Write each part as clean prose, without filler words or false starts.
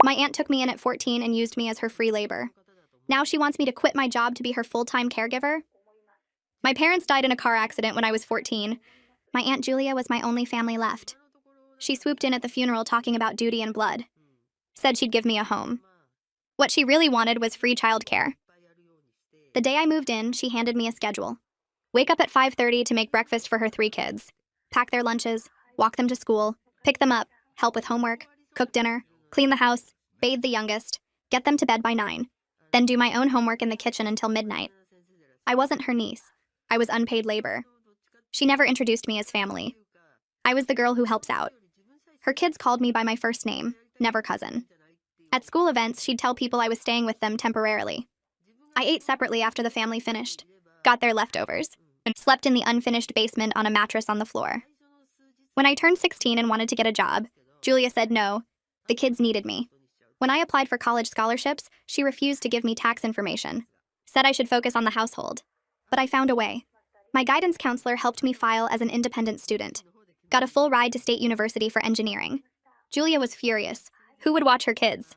My aunt took me in at 14 and used me as her free labor. Now she wants me to quit my job to be her full-time caregiver? My parents died in a car accident when I was 14. My Aunt Julia was my only family left. She swooped in at the funeral talking about duty and blood. Said she'd give me a home. What she really wanted was free childcare. The day I moved in, she handed me a schedule. Wake up at 5:30 to make breakfast for her 3 kids. Pack their lunches, walk them to school, pick them up, help with homework, cook dinner, clean the house, bathe the youngest, get them to bed by 9, then do my own homework in the kitchen until midnight. I wasn't her niece. I was unpaid labor. She never introduced me as family. I was the girl who helps out. Her kids called me by my first name, never cousin. At school events, she'd tell people I was staying with them temporarily. I ate separately after the family finished, got their leftovers, and slept in the unfinished basement on a mattress on the floor. When I turned 16 and wanted to get a job, Julia said no. The kids needed me. When I applied for college scholarships, she refused to give me tax information. Said I should focus on the household. But I found a way. My guidance counselor helped me file as an independent student. Got a full ride to State University for engineering. Julia was furious. Who would watch her kids?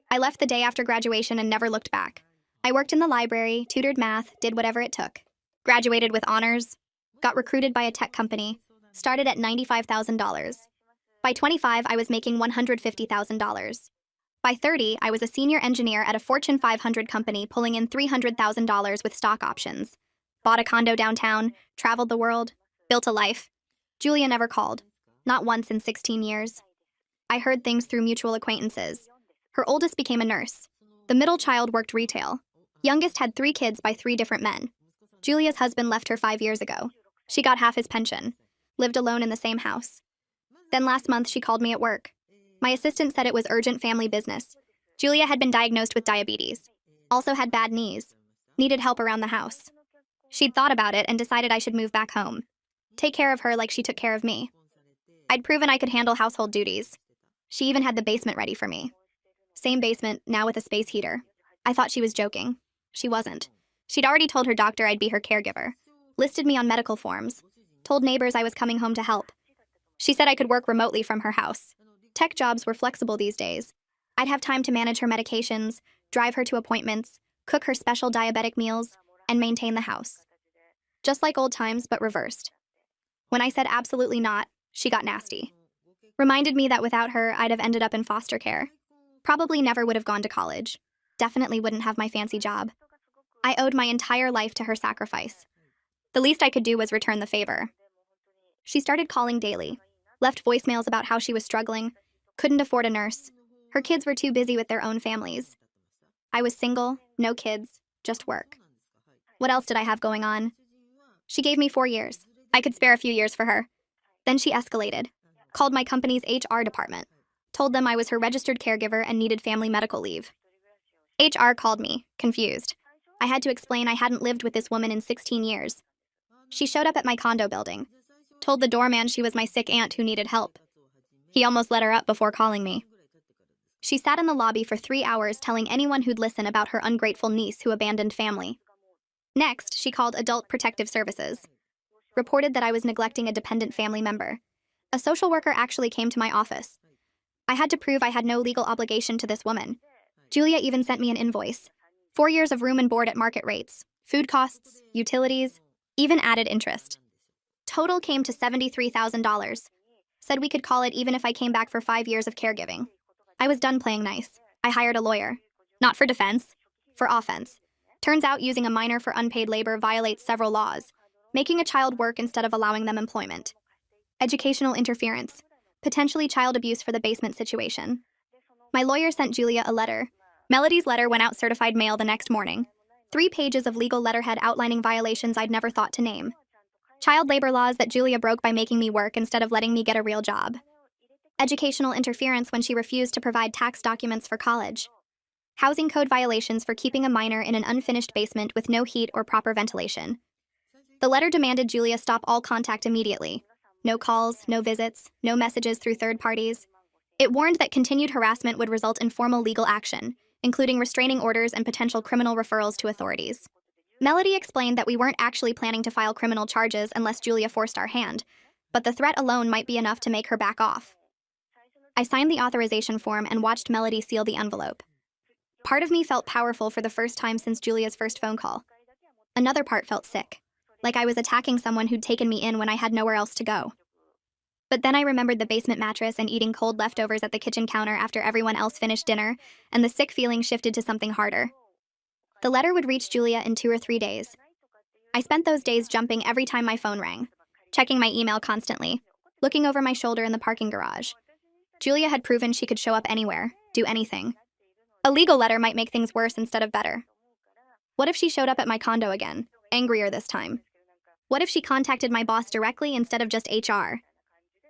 I left the day after graduation and never looked back. I worked in the library, tutored math, did whatever it took. Graduated with honors. Got recruited by a tech company. Started at $95,000. By 25, I was making $150,000. By 30, I was a senior engineer at a Fortune 500 company pulling in $300,000 with stock options. Bought a condo downtown, traveled the world, built a life. Julia never called. Not once in 16 years. I heard things through mutual acquaintances. Her oldest became a nurse. The middle child worked retail. Youngest had 3 kids by 3 different men. Julia's husband left her 5 years ago. She got half his pension. Lived alone in the same house. Then last month she called me at work. My assistant said it was urgent family business. Julia had been diagnosed with diabetes. Also had bad knees. Needed help around the house. She'd thought about it and decided I should move back home. Take care of her like she took care of me. I'd proven I could handle household duties. She even had the basement ready for me. Same basement, now with a space heater. I thought she was joking. She wasn't. She'd already told her doctor I'd be her caregiver. Listed me on medical forms. Told neighbors I was coming home to help. She said I could work remotely from her house. Tech jobs were flexible these days. I'd have time to manage her medications, drive her to appointments, cook her special diabetic meals, and maintain the house. Just like old times, but reversed. When I said absolutely not, she got nasty. Reminded me that without her, I'd have ended up in foster care. Probably never would have gone to college. Definitely wouldn't have my fancy job. I owed my entire life to her sacrifice. The least I could do was return the favor. She started calling daily. Left voicemails about how she was struggling, couldn't afford a nurse. Her kids were too busy with their own families. I was single, no kids, just work. What else did I have going on? She gave me 4 years. I could spare a few years for her. Then she escalated. Called my company's HR department. Told them I was her registered caregiver and needed family medical leave. HR called me, confused. I had to explain I hadn't lived with this woman in 16 years. She showed up at my condo building. Told the doorman she was my sick aunt who needed help. He almost let her up before calling me. She sat in the lobby for 3 hours telling anyone who'd listen about her ungrateful niece who abandoned family. Next, she called Adult Protective Services. Reported that I was neglecting a dependent family member. A social worker actually came to my office. I had to prove I had no legal obligation to this woman. Julia even sent me an invoice. 4 years of room and board at market rates, food costs, utilities, even added interest. Total came to $73,000. Said we could call it even if I came back for 5 years of caregiving. I was done playing nice. I hired a lawyer. Not for defense, for offense. Turns out using a minor for unpaid labor violates several laws. Making a child work instead of allowing them employment. Educational interference. Potentially child abuse for the basement situation. My lawyer sent Julia a letter. Melody's letter went out certified mail the next morning. 3 pages of legal letterhead outlining violations I'd never thought to name. Child labor laws that Julia broke by making me work instead of letting me get a real job. Educational interference when she refused to provide tax documents for college. Housing code violations for keeping a minor in an unfinished basement with no heat or proper ventilation. The letter demanded Julia stop all contact immediately. No calls, no visits, no messages through third parties. It warned that continued harassment would result in formal legal action, including restraining orders and potential criminal referrals to authorities. Melody explained that we weren't actually planning to file criminal charges unless Julia forced our hand, but the threat alone might be enough to make her back off. I signed the authorization form and watched Melody seal the envelope. Part of me felt powerful for the first time since Julia's first phone call. Another part felt sick, like I was attacking someone who'd taken me in when I had nowhere else to go. But then I remembered the basement mattress and eating cold leftovers at the kitchen counter after everyone else finished dinner, and the sick feeling shifted to something harder. The letter would reach Julia in 2 or 3 days. I spent those days jumping every time my phone rang, checking my email constantly, looking over my shoulder in the parking garage. Julia had proven she could show up anywhere, do anything. A legal letter might make things worse instead of better. What if she showed up at my condo again, angrier this time? What if she contacted my boss directly instead of just HR?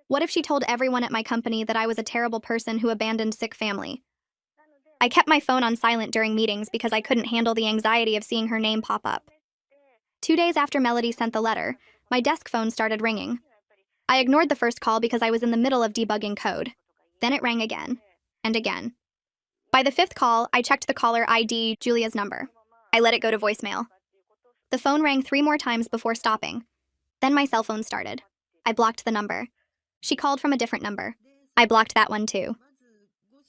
What if she told everyone at my company that I was a terrible person who abandoned sick family? I kept my phone on silent during meetings because I couldn't handle the anxiety of seeing her name pop up. 2 days after Melody sent the letter, my desk phone started ringing. I ignored the first call because I was in the middle of debugging code. Then it rang again, and again. By the 5th call, I checked the caller ID, Julia's number. I let it go to voicemail. The phone rang 3 more times before stopping. Then my cell phone started. I blocked the number. She called from a different number. I blocked that one too.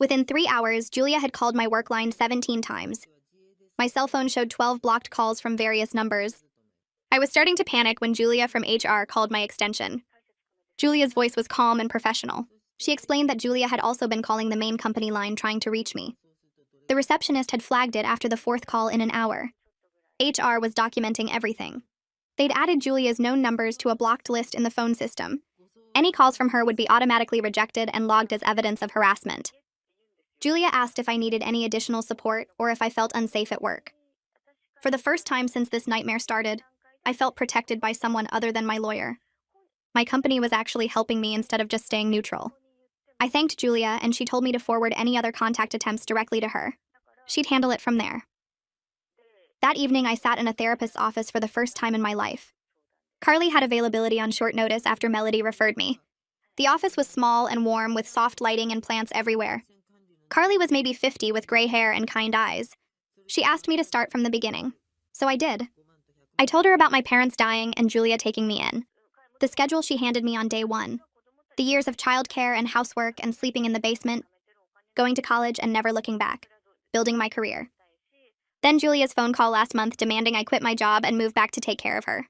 Within 3 hours, Julia had called my work line 17 times. My cell phone showed 12 blocked calls from various numbers. I was starting to panic when Julia from HR called my extension. Julia's voice was calm and professional. She explained that Julia had also been calling the main company line trying to reach me. The receptionist had flagged it after the 4th call in an hour. HR was documenting everything. They'd added Julia's known numbers to a blocked list in the phone system. Any calls from her would be automatically rejected and logged as evidence of harassment. Julia asked if I needed any additional support or if I felt unsafe at work. For the first time since this nightmare started, I felt protected by someone other than my lawyer. My company was actually helping me instead of just staying neutral. I thanked Julia, and she told me to forward any other contact attempts directly to her. She'd handle it from there. That evening, I sat in a therapist's office for the first time in my life. Carly had availability on short notice after Melody referred me. The office was small and warm with soft lighting and plants everywhere. Carly was maybe 50 with gray hair and kind eyes. She asked me to start from the beginning, so I did. I told her about my parents dying and Julia taking me in. The schedule she handed me on day 1. The years of childcare and housework and sleeping in the basement, going to college and never looking back, building my career. Then Julia's phone call last month demanding I quit my job and move back to take care of her.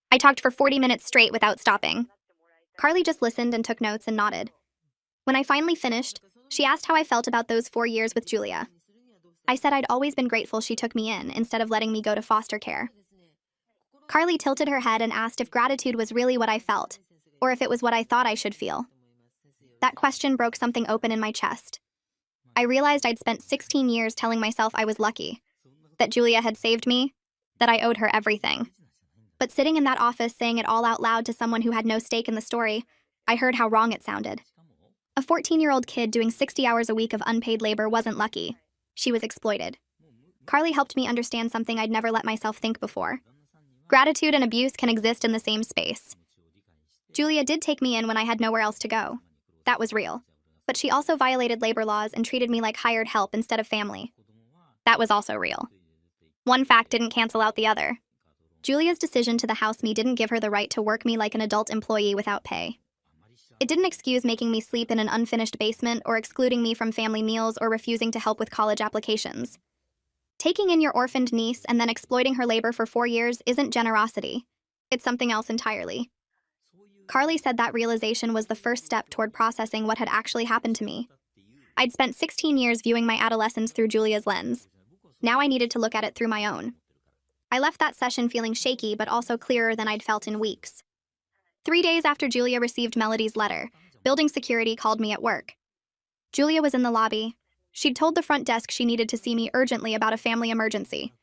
I talked for 40 minutes straight without stopping. Carly just listened and took notes and nodded. When I finally finished, she asked how I felt about those 4 years with Julia. I said I'd always been grateful she took me in instead of letting me go to foster care. Carly tilted her head and asked if gratitude was really what I felt, or if it was what I thought I should feel. That question broke something open in my chest. I realized I'd spent 16 years telling myself I was lucky, that Julia had saved me, that I owed her everything. But sitting in that office saying it all out loud to someone who had no stake in the story, I heard how wrong it sounded. A 14-year-old kid doing 60 hours a week of unpaid labor wasn't lucky. She was exploited. Carly helped me understand something I'd never let myself think before. Gratitude and abuse can exist in the same space. Julia did take me in when I had nowhere else to go. That was real. But she also violated labor laws and treated me like hired help instead of family. That was also real. One fact didn't cancel out the other. Julia's decision to house me didn't give her the right to work me like an adult employee without pay. It didn't excuse making me sleep in an unfinished basement or excluding me from family meals or refusing to help with college applications. Taking in your orphaned niece and then exploiting her labor for 4 years isn't generosity. It's something else entirely. Carly said that realization was the first step toward processing what had actually happened to me. I'd spent 16 years viewing my adolescence through Julia's lens. Now I needed to look at it through my own. I left that session feeling shaky but also clearer than I'd felt in weeks. 3 days after Julia received Melody's letter, building security called me at work. Julia was in the lobby. She'd told the front desk she needed to see me urgently about a family emergency.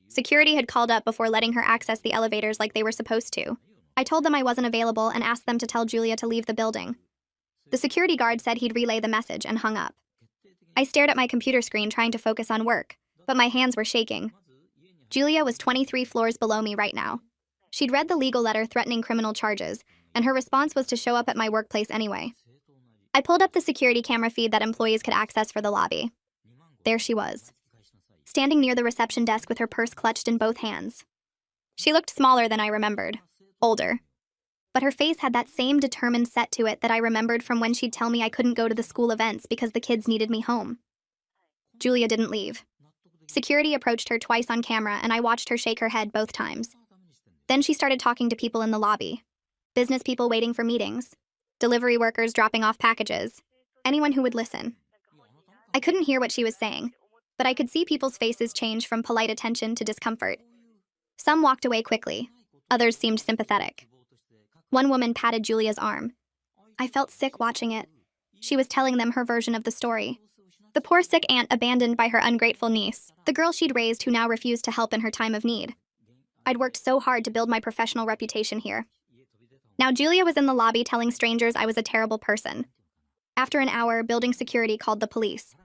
Security had called up before letting her access the elevators like they were supposed to. I told them I wasn't available and asked them to tell Julia to leave the building. The security guard said he'd relay the message and hung up. I stared at my computer screen trying to focus on work, but my hands were shaking. Julia was 23 floors below me right now. She'd read the legal letter threatening criminal charges, and her response was to show up at my workplace anyway. I pulled up the security camera feed that employees could access for the lobby. There she was, standing near the reception desk with her purse clutched in both hands. She looked smaller than I remembered, older. but her face had that same determined set to it that I remembered from when she'd tell me I couldn't go to the school events because the kids needed me home. Julia didn't leave. Security approached her twice on camera, and I watched her shake her head both times. Then she started talking to people in the lobby. Business people waiting for meetings. Delivery workers dropping off packages. Anyone who would listen. I couldn't hear what she was saying, but I could see people's faces change from polite attention to discomfort. Some walked away quickly. Others seemed sympathetic. One woman patted Julia's arm. I felt sick watching it. She was telling them her version of the story. The poor sick aunt abandoned by her ungrateful niece, the girl she'd raised who now refused to help in her time of need. I'd worked so hard to build my professional reputation here. Now Julia was in the lobby telling strangers I was a terrible person. After an hour, building security called the police.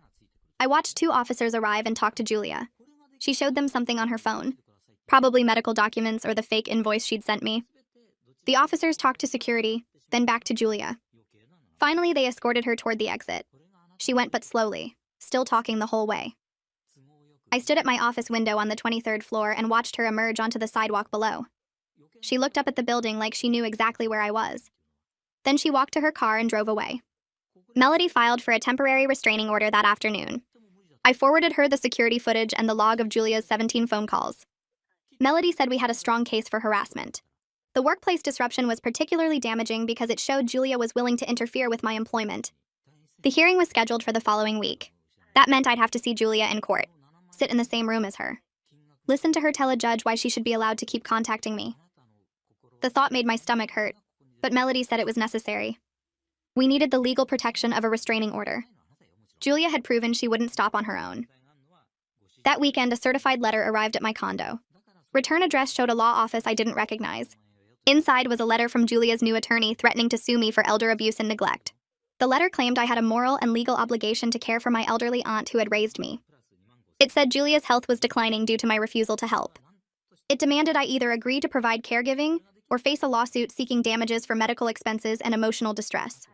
I watched 2 officers arrive and talk to Julia. She showed them something on her phone. Probably medical documents or the fake invoice she'd sent me. The officers talked to security, then back to Julia. Finally, they escorted her toward the exit. She went but slowly, still talking the whole way. I stood at my office window on the 23rd floor and watched her emerge onto the sidewalk below. She looked up at the building like she knew exactly where I was. Then she walked to her car and drove away. Melody filed for a temporary restraining order that afternoon. I forwarded her the security footage and the log of Julia's 17 phone calls. Melody said we had a strong case for harassment. The workplace disruption was particularly damaging because it showed Julia was willing to interfere with my employment. The hearing was scheduled for the following week. That meant I'd have to see Julia in court, sit in the same room as her, listen to her tell a judge why she should be allowed to keep contacting me. The thought made my stomach hurt, but Melody said it was necessary. We needed the legal protection of a restraining order. Julia had proven she wouldn't stop on her own. That weekend, a certified letter arrived at my condo. Return address showed a law office I didn't recognize. Inside was a letter from Julia's new attorney threatening to sue me for elder abuse and neglect. The letter claimed I had a moral and legal obligation to care for my elderly aunt who had raised me. It said Julia's health was declining due to my refusal to help. It demanded I either agree to provide caregiving or face a lawsuit seeking damages for medical expenses and emotional distress.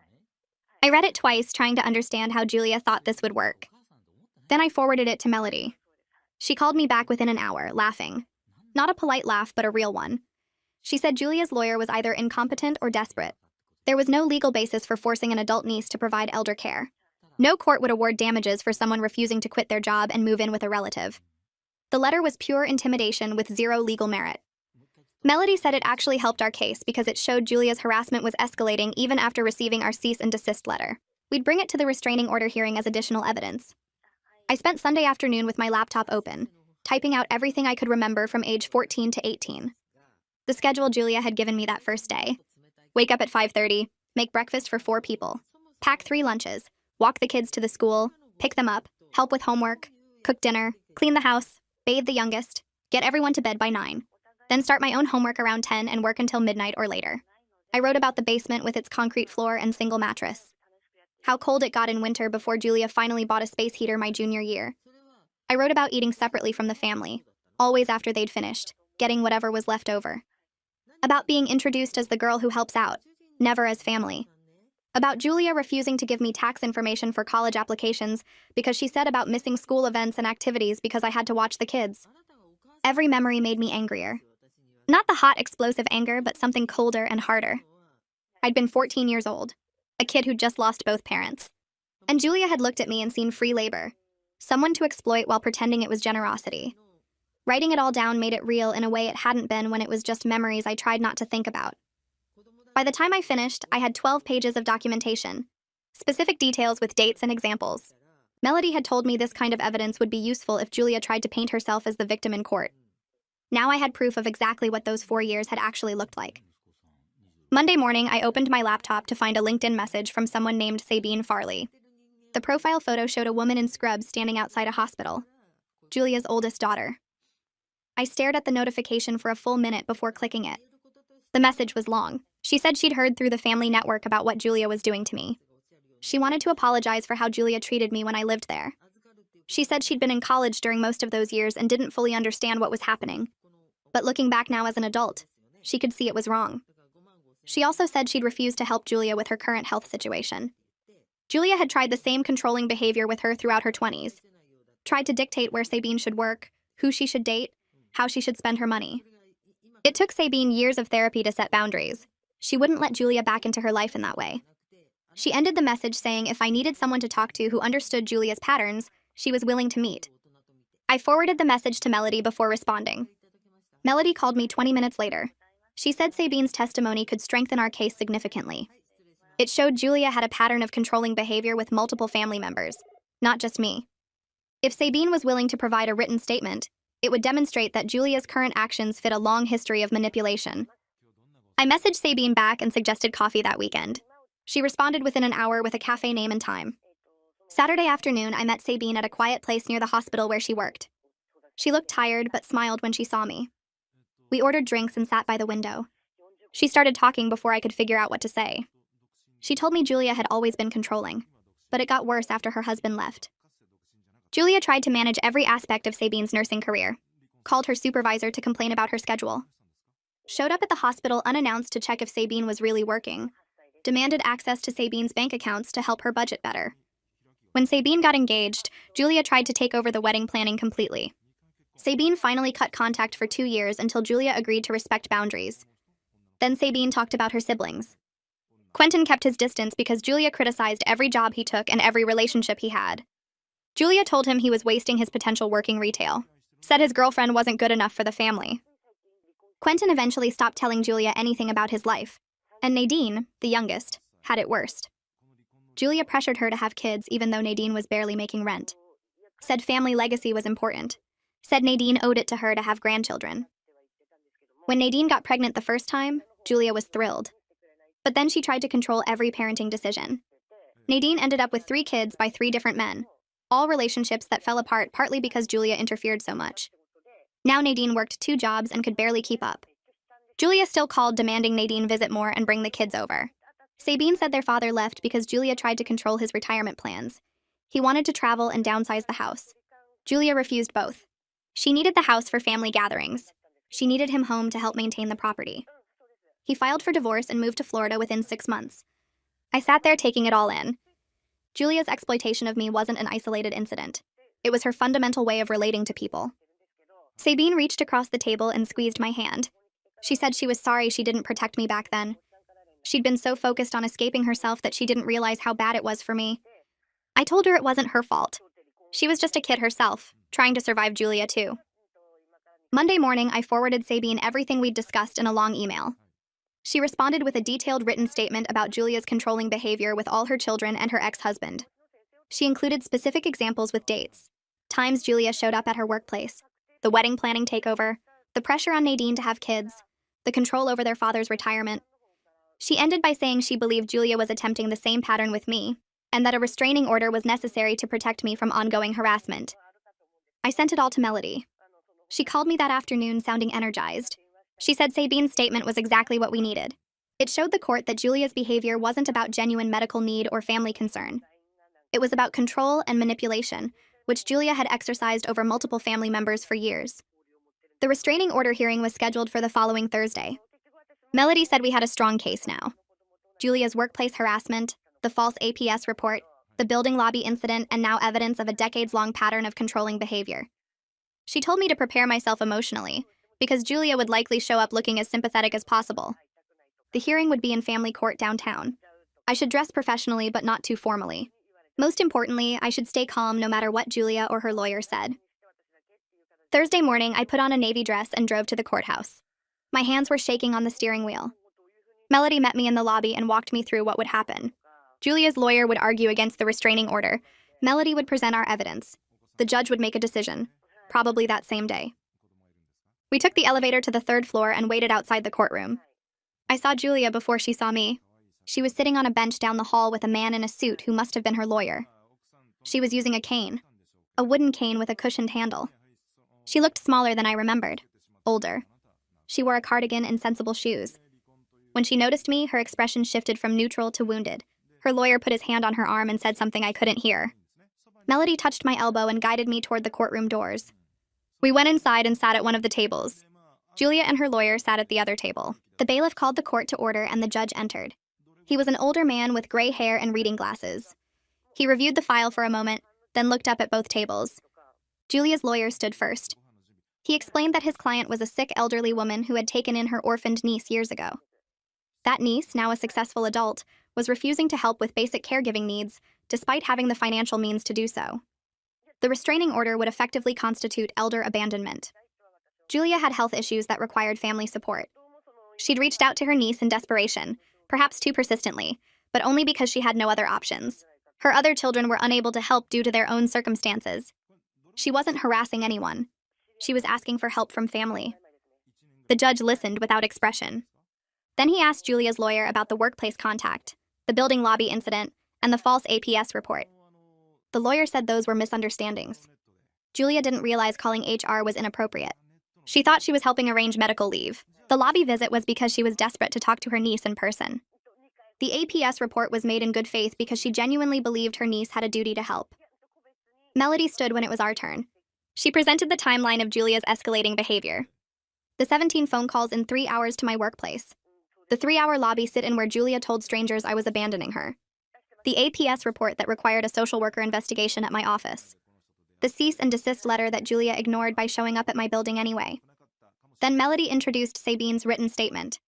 I read it twice, trying to understand how Julia thought this would work. Then I forwarded it to Melody. She called me back within an hour, laughing. Not a polite laugh, but a real one. She said Julia's lawyer was either incompetent or desperate. There was no legal basis for forcing an adult niece to provide elder care. No court would award damages for someone refusing to quit their job and move in with a relative. The letter was pure intimidation with zero legal merit. Melody said it actually helped our case because it showed Julia's harassment was escalating even after receiving our cease and desist letter. We'd bring it to the restraining order hearing as additional evidence. I spent Sunday afternoon with my laptop open, typing out everything I could remember from age 14 to 18. The schedule Julia had given me that first day. Wake up at 5:30, make breakfast for 4 people, pack 3 lunches, walk the kids to the school, pick them up, help with homework, cook dinner, clean the house, bathe the youngest, get everyone to bed by 9, then start my own homework around 10 and work until midnight or later. I wrote about the basement with its concrete floor and single mattress. How cold it got in winter before Julia finally bought a space heater my junior year. I wrote about eating separately from the family, always after they'd finished, getting whatever was left over. About being introduced as the girl who helps out, never as family. About Julia refusing to give me tax information for college applications because she said about missing school events and activities because I had to watch the kids. Every memory made me angrier. Not the hot, explosive anger, but something colder and harder. I'd been 14 years old, a kid who'd just lost both parents. And Julia had looked at me and seen free labor, someone to exploit while pretending it was generosity. Writing it all down made it real in a way it hadn't been when it was just memories I tried not to think about. By the time I finished, I had 12 pages of documentation, specific details with dates and examples. Melody had told me this kind of evidence would be useful if Julia tried to paint herself as the victim in court. Now I had proof of exactly what those 4 years had actually looked like. Monday morning, I opened my laptop to find a LinkedIn message from someone named Sabine Farley. The profile photo showed a woman in scrubs standing outside a hospital, Julia's oldest daughter. I stared at the notification for a full minute before clicking it. The message was long. She said she'd heard through the family network about what Julia was doing to me. She wanted to apologize for how Julia treated me when I lived there. She said she'd been in college during most of those years and didn't fully understand what was happening. But looking back now as an adult, she could see it was wrong. She also said she'd refused to help Julia with her current health situation. Julia had tried the same controlling behavior with her throughout her 20s. Tried to dictate where Sabine should work, who she should date, how she should spend her money. It took Sabine years of therapy to set boundaries. She wouldn't let Julia back into her life in that way. She ended the message saying if I needed someone to talk to who understood Julia's patterns, she was willing to meet. I forwarded the message to Melody before responding. Melody called me 20 minutes later. She said Sabine's testimony could strengthen our case significantly. It showed Julia had a pattern of controlling behavior with multiple family members, not just me. If Sabine was willing to provide a written statement, it would demonstrate that Julia's current actions fit a long history of manipulation. I messaged Sabine back and suggested coffee that weekend. She responded within an hour with a cafe name and time. Saturday afternoon, I met Sabine at a quiet place near the hospital where she worked. She looked tired but smiled when she saw me. We ordered drinks and sat by the window. She started talking before I could figure out what to say. She told me Julia had always been controlling, but it got worse after her husband left. Julia tried to manage every aspect of Sabine's nursing career, called her supervisor to complain about her schedule, showed up at the hospital unannounced to check if Sabine was really working, demanded access to Sabine's bank accounts to help her budget better. When Sabine got engaged, Julia tried to take over the wedding planning completely. Sabine finally cut contact for 2 years until Julia agreed to respect boundaries. Then Sabine talked about her siblings. Quentin kept his distance because Julia criticized every job he took and every relationship he had. Julia told him he was wasting his potential working retail, said his girlfriend wasn't good enough for the family. Quentin eventually stopped telling Julia anything about his life, and Nadine, the youngest, had it worst. Julia pressured her to have kids even though Nadine was barely making rent. Said family legacy was important. Said Nadine owed it to her to have grandchildren. When Nadine got pregnant the first time, Julia was thrilled. But then she tried to control every parenting decision. Nadine ended up with 3 kids by 3 different men, all relationships that fell apart partly because Julia interfered so much. Now Nadine worked 2 jobs and could barely keep up. Julia still called demanding Nadine visit more and bring the kids over. Sabine said their father left because Julia tried to control his retirement plans. He wanted to travel and downsize the house. Julia refused both. She needed the house for family gatherings. She needed him home to help maintain the property. He filed for divorce and moved to Florida within 6 months. I sat there taking it all in. Julia's exploitation of me wasn't an isolated incident. It was her fundamental way of relating to people. Sabine reached across the table and squeezed my hand. She said she was sorry she didn't protect me back then. She'd been so focused on escaping herself that she didn't realize how bad it was for me. I told her it wasn't her fault. She was just a kid herself, trying to survive Julia too. Monday morning, I forwarded Sabine everything we'd discussed in a long email. She responded with a detailed written statement about Julia's controlling behavior with all her children and her ex-husband. She included specific examples with dates, times Julia showed up at her workplace, the wedding planning takeover, the pressure on Nadine to have kids, the control over their father's retirement. She ended by saying she believed Julia was attempting the same pattern with me, and that a restraining order was necessary to protect me from ongoing harassment. I sent it all to Melody. She called me that afternoon sounding energized. She said Sabine's statement was exactly what we needed. It showed the court that Julia's behavior wasn't about genuine medical need or family concern. It was about control and manipulation, which Julia had exercised over multiple family members for years. The restraining order hearing was scheduled for the following Thursday. Melody said we had a strong case now. Julia's workplace harassment, the false APS report, the building lobby incident, and now evidence of a decades-long pattern of controlling behavior. She told me to prepare myself emotionally, because Julia would likely show up looking as sympathetic as possible. The hearing would be in family court downtown. I should dress professionally but not too formally. Most importantly, I should stay calm no matter what Julia or her lawyer said. Thursday morning, I put on a navy dress and drove to the courthouse. My hands were shaking on the steering wheel. Melody met me in the lobby and walked me through what would happen. Julia's lawyer would argue against the restraining order. Melody would present our evidence. The judge would make a decision, probably that same day. We took the elevator to the 3rd floor and waited outside the courtroom. I saw Julia before she saw me. She was sitting on a bench down the hall with a man in a suit who must have been her lawyer. She was using a cane, a wooden cane with a cushioned handle. She looked smaller than I remembered, older. She wore a cardigan and sensible shoes. When she noticed me, her expression shifted from neutral to wounded. Her lawyer put his hand on her arm and said something I couldn't hear. Melody touched my elbow and guided me toward the courtroom doors. We went inside and sat at one of the tables. Julia and her lawyer sat at the other table. The bailiff called the court to order and the judge entered. He was an older man with gray hair and reading glasses. He reviewed the file for a moment, then looked up at both tables. Julia's lawyer stood first. He explained that his client was a sick elderly woman who had taken in her orphaned niece years ago. That niece, now a successful adult, was refusing to help with basic caregiving needs, despite having the financial means to do so. The restraining order would effectively constitute elder abandonment. Julia had health issues that required family support. She'd reached out to her niece in desperation, perhaps too persistently, but only because she had no other options. Her other children were unable to help due to their own circumstances. She wasn't harassing anyone. She was asking for help from family. The judge listened without expression. Then he asked Julia's lawyer about the workplace contact, the building lobby incident, and the false APS report. The lawyer said those were misunderstandings. Julia didn't realize calling HR was inappropriate. She thought she was helping arrange medical leave. The lobby visit was because she was desperate to talk to her niece in person. The APS report was made in good faith because she genuinely believed her niece had a duty to help. Melody stood when it was our turn. She presented the timeline of Julia's escalating behavior. The 17 phone calls in 3 hours to my workplace. The 3-hour lobby sit-in where Julia told strangers I was abandoning her. The APS report that required a social worker investigation at my office. The cease and desist letter that Julia ignored by showing up at my building anyway. Then Melody introduced Sabine's written statement.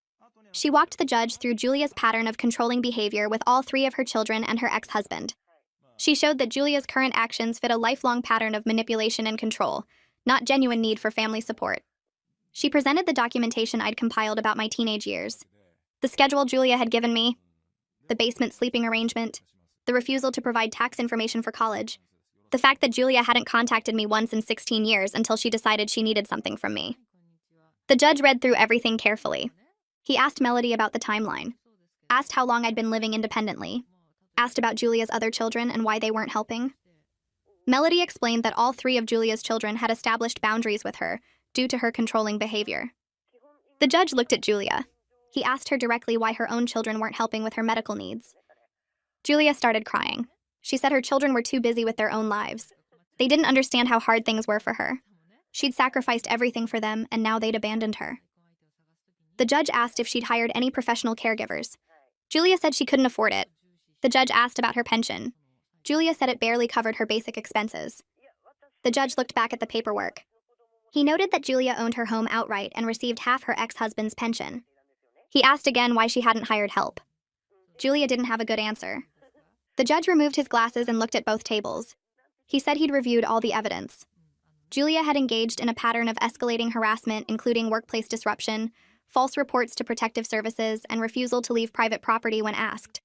She walked the judge through Julia's pattern of controlling behavior with all 3 of her children and her ex-husband. She showed that Julia's current actions fit a lifelong pattern of manipulation and control, not genuine need for family support. She presented the documentation I'd compiled about my teenage years. The schedule Julia had given me, the basement sleeping arrangement, the refusal to provide tax information for college, the fact that Julia hadn't contacted me once in 16 years until she decided she needed something from me. The judge read through everything carefully. He asked Melody about the timeline, asked how long I'd been living independently, asked about Julia's other children and why they weren't helping. Melody explained that all 3 of Julia's children had established boundaries with her due to her controlling behavior. The judge looked at Julia. He asked her directly why her own children weren't helping with her medical needs. Julia started crying. She said her children were too busy with their own lives. They didn't understand how hard things were for her. She'd sacrificed everything for them, and now they'd abandoned her. The judge asked if she'd hired any professional caregivers. Julia said she couldn't afford it. The judge asked about her pension. Julia said it barely covered her basic expenses. The judge looked back at the paperwork. He noted that Julia owned her home outright and received half her ex-husband's pension. He asked again why she hadn't hired help. Julia didn't have a good answer. The judge removed his glasses and looked at both tables. He said he'd reviewed all the evidence. Julia had engaged in a pattern of escalating harassment, including workplace disruption, false reports to protective services, and refusal to leave private property when asked.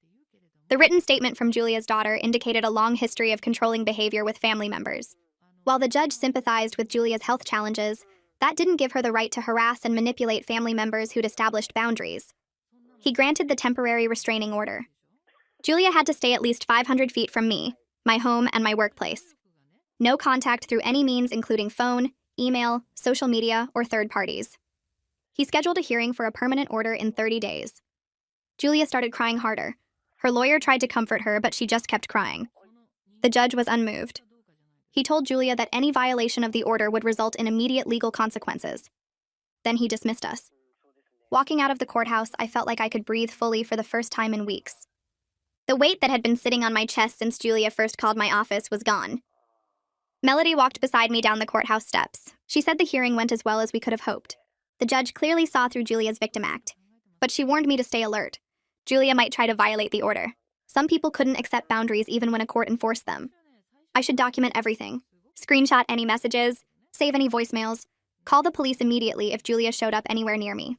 The written statement from Julia's daughter indicated a long history of controlling behavior with family members. While the judge sympathized with Julia's health challenges, that didn't give her the right to harass and manipulate family members who'd established boundaries. He granted the temporary restraining order. Julia had to stay at least 500 feet from me, my home, and my workplace. No contact through any means including phone, email, social media, or third parties. He scheduled a hearing for a permanent order in 30 days. Julia started crying harder. Her lawyer tried to comfort her, but she just kept crying. The judge was unmoved. He told Julia that any violation of the order would result in immediate legal consequences. Then he dismissed us. Walking out of the courthouse, I felt like I could breathe fully for the first time in weeks. The weight that had been sitting on my chest since Julia first called my office was gone. Melody walked beside me down the courthouse steps. She said the hearing went as well as we could have hoped. The judge clearly saw through Julia's victim act, but she warned me to stay alert. Julia might try to violate the order. Some people couldn't accept boundaries even when a court enforced them. I should document everything. Screenshot any messages, save any voicemails, call the police immediately if Julia showed up anywhere near me.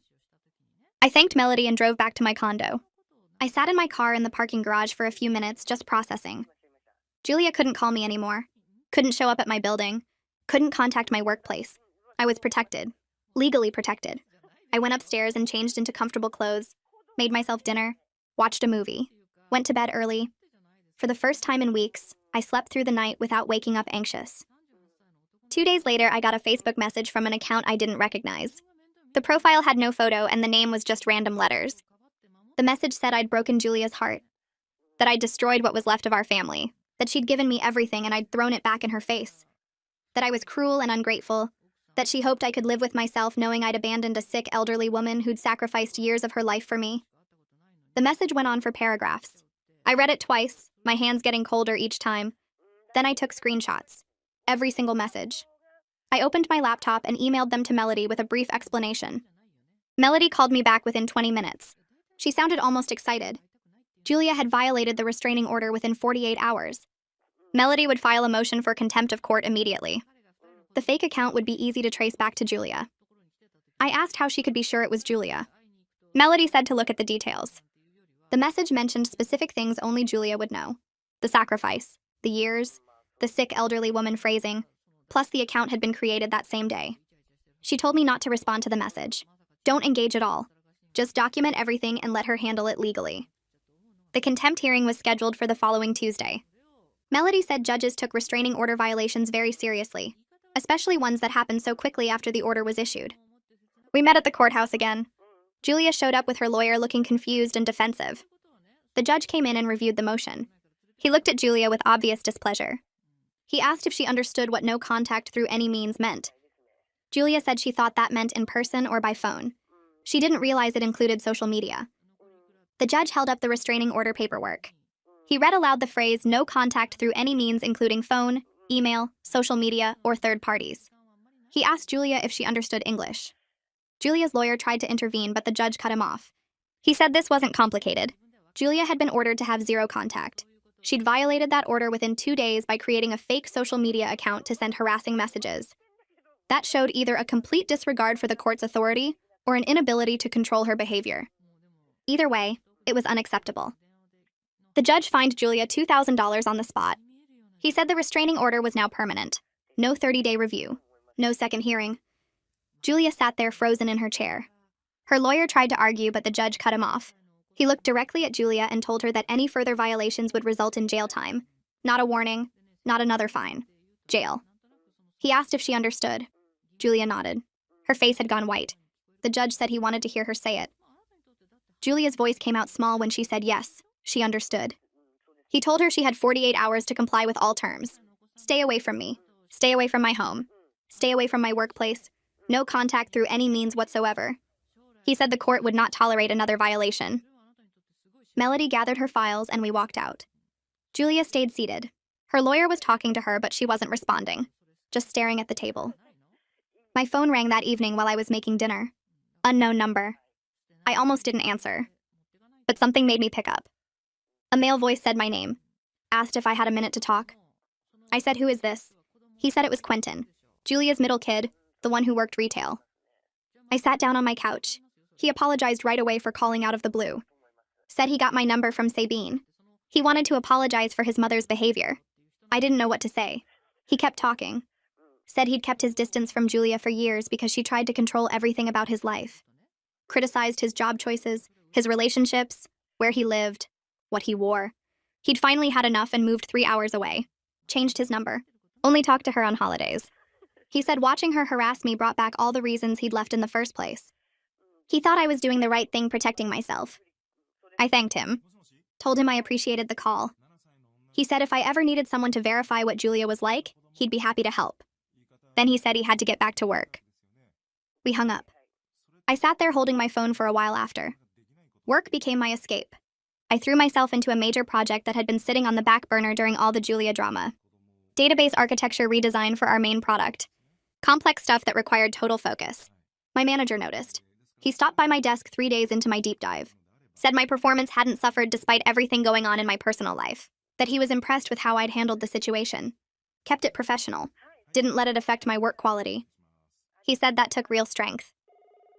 I thanked Melody and drove back to my condo. I sat in my car in the parking garage for a few minutes just processing. Julia couldn't call me anymore, couldn't show up at my building, couldn't contact my workplace. I was protected, legally protected. I went upstairs and changed into comfortable clothes, made myself dinner, watched a movie, went to bed early. For the first time in weeks, I slept through the night without waking up anxious. 2 days later, I got a Facebook message from an account I didn't recognize. The profile had no photo and the name was just random letters. The message said I'd broken Julia's heart, that I'd destroyed what was left of our family, that she'd given me everything and I'd thrown it back in her face, that I was cruel and ungrateful, that she hoped I could live with myself knowing I'd abandoned a sick elderly woman who'd sacrificed years of her life for me. The message went on for paragraphs. I read it twice, my hands getting colder each time. Then I took screenshots. Every single message. I opened my laptop and emailed them to Melody with a brief explanation. Melody called me back within 20 minutes. She sounded almost excited. Julia had violated the restraining order within 48 hours. Melody would file a motion for contempt of court immediately. The fake account would be easy to trace back to Julia. I asked how she could be sure it was Julia. Melody said to look at the details. The message mentioned specific things only Julia would know. The sacrifice, the years, the sick elderly woman phrasing, plus the account had been created that same day. She told me not to respond to the message. Don't engage at all. Just document everything and let her handle it legally. The contempt hearing was scheduled for the following Tuesday. Melody said judges took restraining order violations very seriously, especially ones that happened so quickly after the order was issued. We met at the courthouse again. Julia showed up with her lawyer looking confused and defensive. The judge came in and reviewed the motion. He looked at Julia with obvious displeasure. He asked if she understood what no contact through any means meant. Julia said she thought that meant in person or by phone. She didn't realize it included social media. The judge held up the restraining order paperwork. He read aloud the phrase, no contact through any means including phone, email, social media, or third parties. He asked Julia if she understood English. Julia's lawyer tried to intervene, but the judge cut him off. He said this wasn't complicated. Julia had been ordered to have zero contact. She'd violated that order within 2 days by creating a fake social media account to send harassing messages. That showed either a complete disregard for the court's authority or an inability to control her behavior. Either way, it was unacceptable. The judge fined Julia $2,000 on the spot. He said the restraining order was now permanent. No 30-day review. No second hearing. Julia sat there frozen in her chair. Her lawyer tried to argue, but the judge cut him off. He looked directly at Julia and told her that any further violations would result in jail time. Not a warning, not another fine. Jail. He asked if she understood. Julia nodded. Her face had gone white. The judge said he wanted to hear her say it. Julia's voice came out small when she said yes, she understood. He told her she had 48 hours to comply with all terms. Stay away from me. Stay away from my home. Stay away from my workplace. No contact through any means whatsoever. He said the court would not tolerate another violation. Melody gathered her files and we walked out. Julia stayed seated. Her lawyer was talking to her, but she wasn't responding, just staring at the table. My phone rang that evening while I was making dinner. Unknown number. I almost didn't answer, but something made me pick up. A male voice said my name, asked if I had a minute to talk. I said, "Who is this?" He said it was Quentin, Julia's middle kid, the one who worked retail. I sat down on my couch. He apologized right away for calling out of the blue. Said he got my number from Sabine. He wanted to apologize for his mother's behavior. I didn't know what to say. He kept talking. Said he'd kept his distance from Julia for years because she tried to control everything about his life. Criticized his job choices, his relationships, where he lived, what he wore. He'd finally had enough and moved 3 hours away. Changed his number. Only talked to her on holidays. He said watching her harass me brought back all the reasons he'd left in the first place. He thought I was doing the right thing protecting myself. I thanked him. Told him I appreciated the call. He said if I ever needed someone to verify what Julia was like, he'd be happy to help. Then he said he had to get back to work. We hung up. I sat there holding my phone for a while after. Work became my escape. I threw myself into a major project that had been sitting on the back burner during all the Julia drama. Database architecture redesign for our main product. Complex stuff that required total focus. My manager noticed. He stopped by my desk 3 days into my deep dive. Said my performance hadn't suffered despite everything going on in my personal life. That he was impressed with how I'd handled the situation. Kept it professional. Didn't let it affect my work quality. He said that took real strength.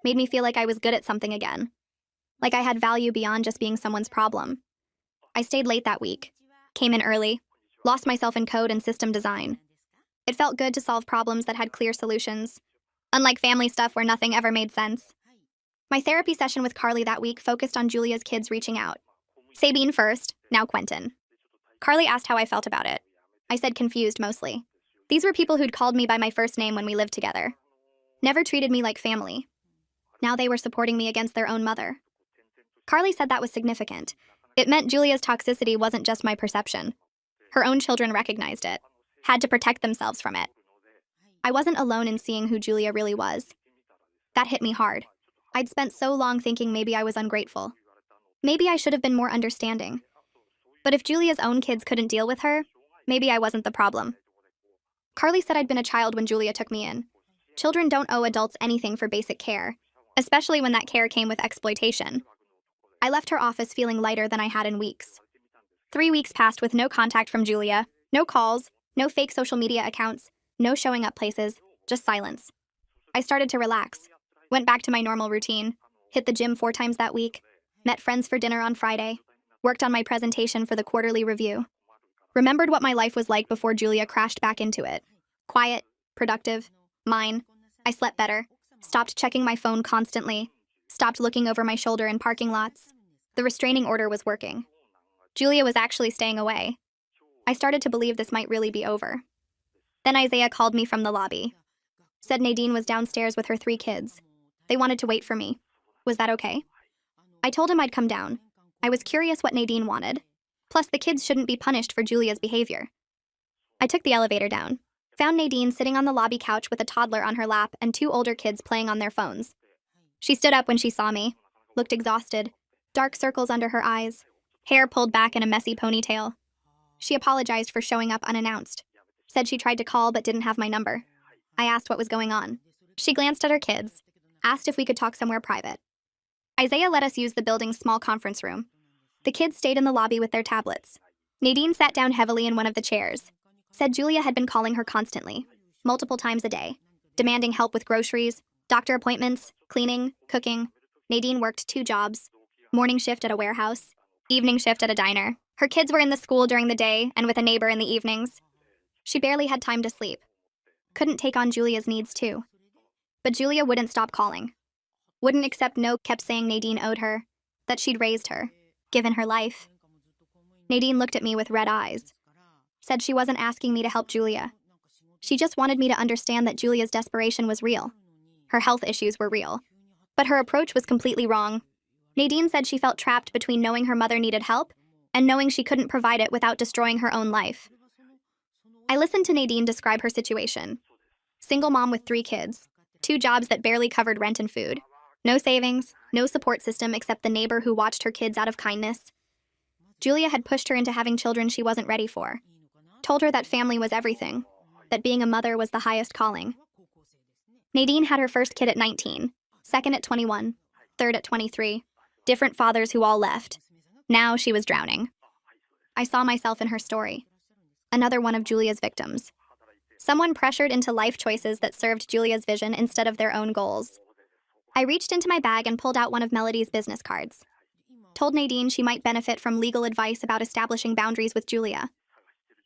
Made me feel like I was good at something again. Like I had value beyond just being someone's problem. I stayed late that week. Came in early. Lost myself in code and system design. It felt good to solve problems that had clear solutions. Unlike family stuff where nothing ever made sense. My therapy session with Carly that week focused on Julia's kids reaching out. Sabine first, now Quentin. Carly asked how I felt about it. I said confused mostly. These were people who'd called me by my first name when we lived together. Never treated me like family. Now they were supporting me against their own mother. Carly said that was significant. It meant Julia's toxicity wasn't just my perception. Her own children recognized it. Had to protect themselves from it. I wasn't alone in seeing who Julia really was. That hit me hard. I'd spent so long thinking maybe I was ungrateful. Maybe I should have been more understanding. But if Julia's own kids couldn't deal with her, maybe I wasn't the problem. Carly said I'd been a child when Julia took me in. Children don't owe adults anything for basic care, especially when that care came with exploitation. I left her office feeling lighter than I had in weeks. 3 weeks passed with no contact from Julia, no calls, no fake social media accounts, no showing up places, just silence. I started to relax, went back to my normal routine, hit the gym 4 times that week, met friends for dinner on Friday, worked on my presentation for the quarterly review. Remembered what my life was like before Julia crashed back into it. Quiet, productive, mine. I slept better, stopped checking my phone constantly, stopped looking over my shoulder in parking lots. The restraining order was working. Julia was actually staying away. I started to believe this might really be over. Then Isaiah called me from the lobby. Said Nadine was downstairs with her 3 kids. They wanted to wait for me. Was that okay? I told him I'd come down. I was curious what Nadine wanted. Plus, the kids shouldn't be punished for Julia's behavior. I took the elevator down. Found Nadine sitting on the lobby couch with a toddler on her lap and 2 older kids playing on their phones. She stood up when she saw me, looked exhausted, dark circles under her eyes, hair pulled back in a messy ponytail. She apologized for showing up unannounced. Said she tried to call but didn't have my number. I asked what was going on. She glanced at her kids, asked if we could talk somewhere private. Isaiah let us use the building's small conference room. The kids stayed in the lobby with their tablets. Nadine sat down heavily in one of the chairs. Said Julia had been calling her constantly, multiple times a day, demanding help with groceries, doctor appointments, cleaning, cooking. Nadine worked 2 jobs, morning shift at a warehouse, evening shift at a diner. Her kids were in the school during the day and with a neighbor in the evenings. She barely had time to sleep. Couldn't take on Julia's needs too. But Julia wouldn't stop calling. Wouldn't accept no, kept saying Nadine owed her, that she'd raised her, given her life. Nadine looked at me with red eyes. Said she wasn't asking me to help Julia. She just wanted me to understand that Julia's desperation was real. Her health issues were real. But her approach was completely wrong. Nadine said she felt trapped between knowing her mother needed help and knowing she couldn't provide it without destroying her own life. I listened to Nadine describe her situation. Single mom with 3 kids, 2 jobs that barely covered rent and food. No savings, no support system except the neighbor who watched her kids out of kindness. Julia had pushed her into having children she wasn't ready for. Told her that family was everything, that being a mother was the highest calling. Nadine had her first kid at 19, second at 21, third at 23, different fathers who all left. Now she was drowning. I saw myself in her story. Another one of Julia's victims. Someone pressured into life choices that served Julia's vision instead of their own goals. I reached into my bag and pulled out one of Melody's business cards. Told Nadine she might benefit from legal advice about establishing boundaries with Julia.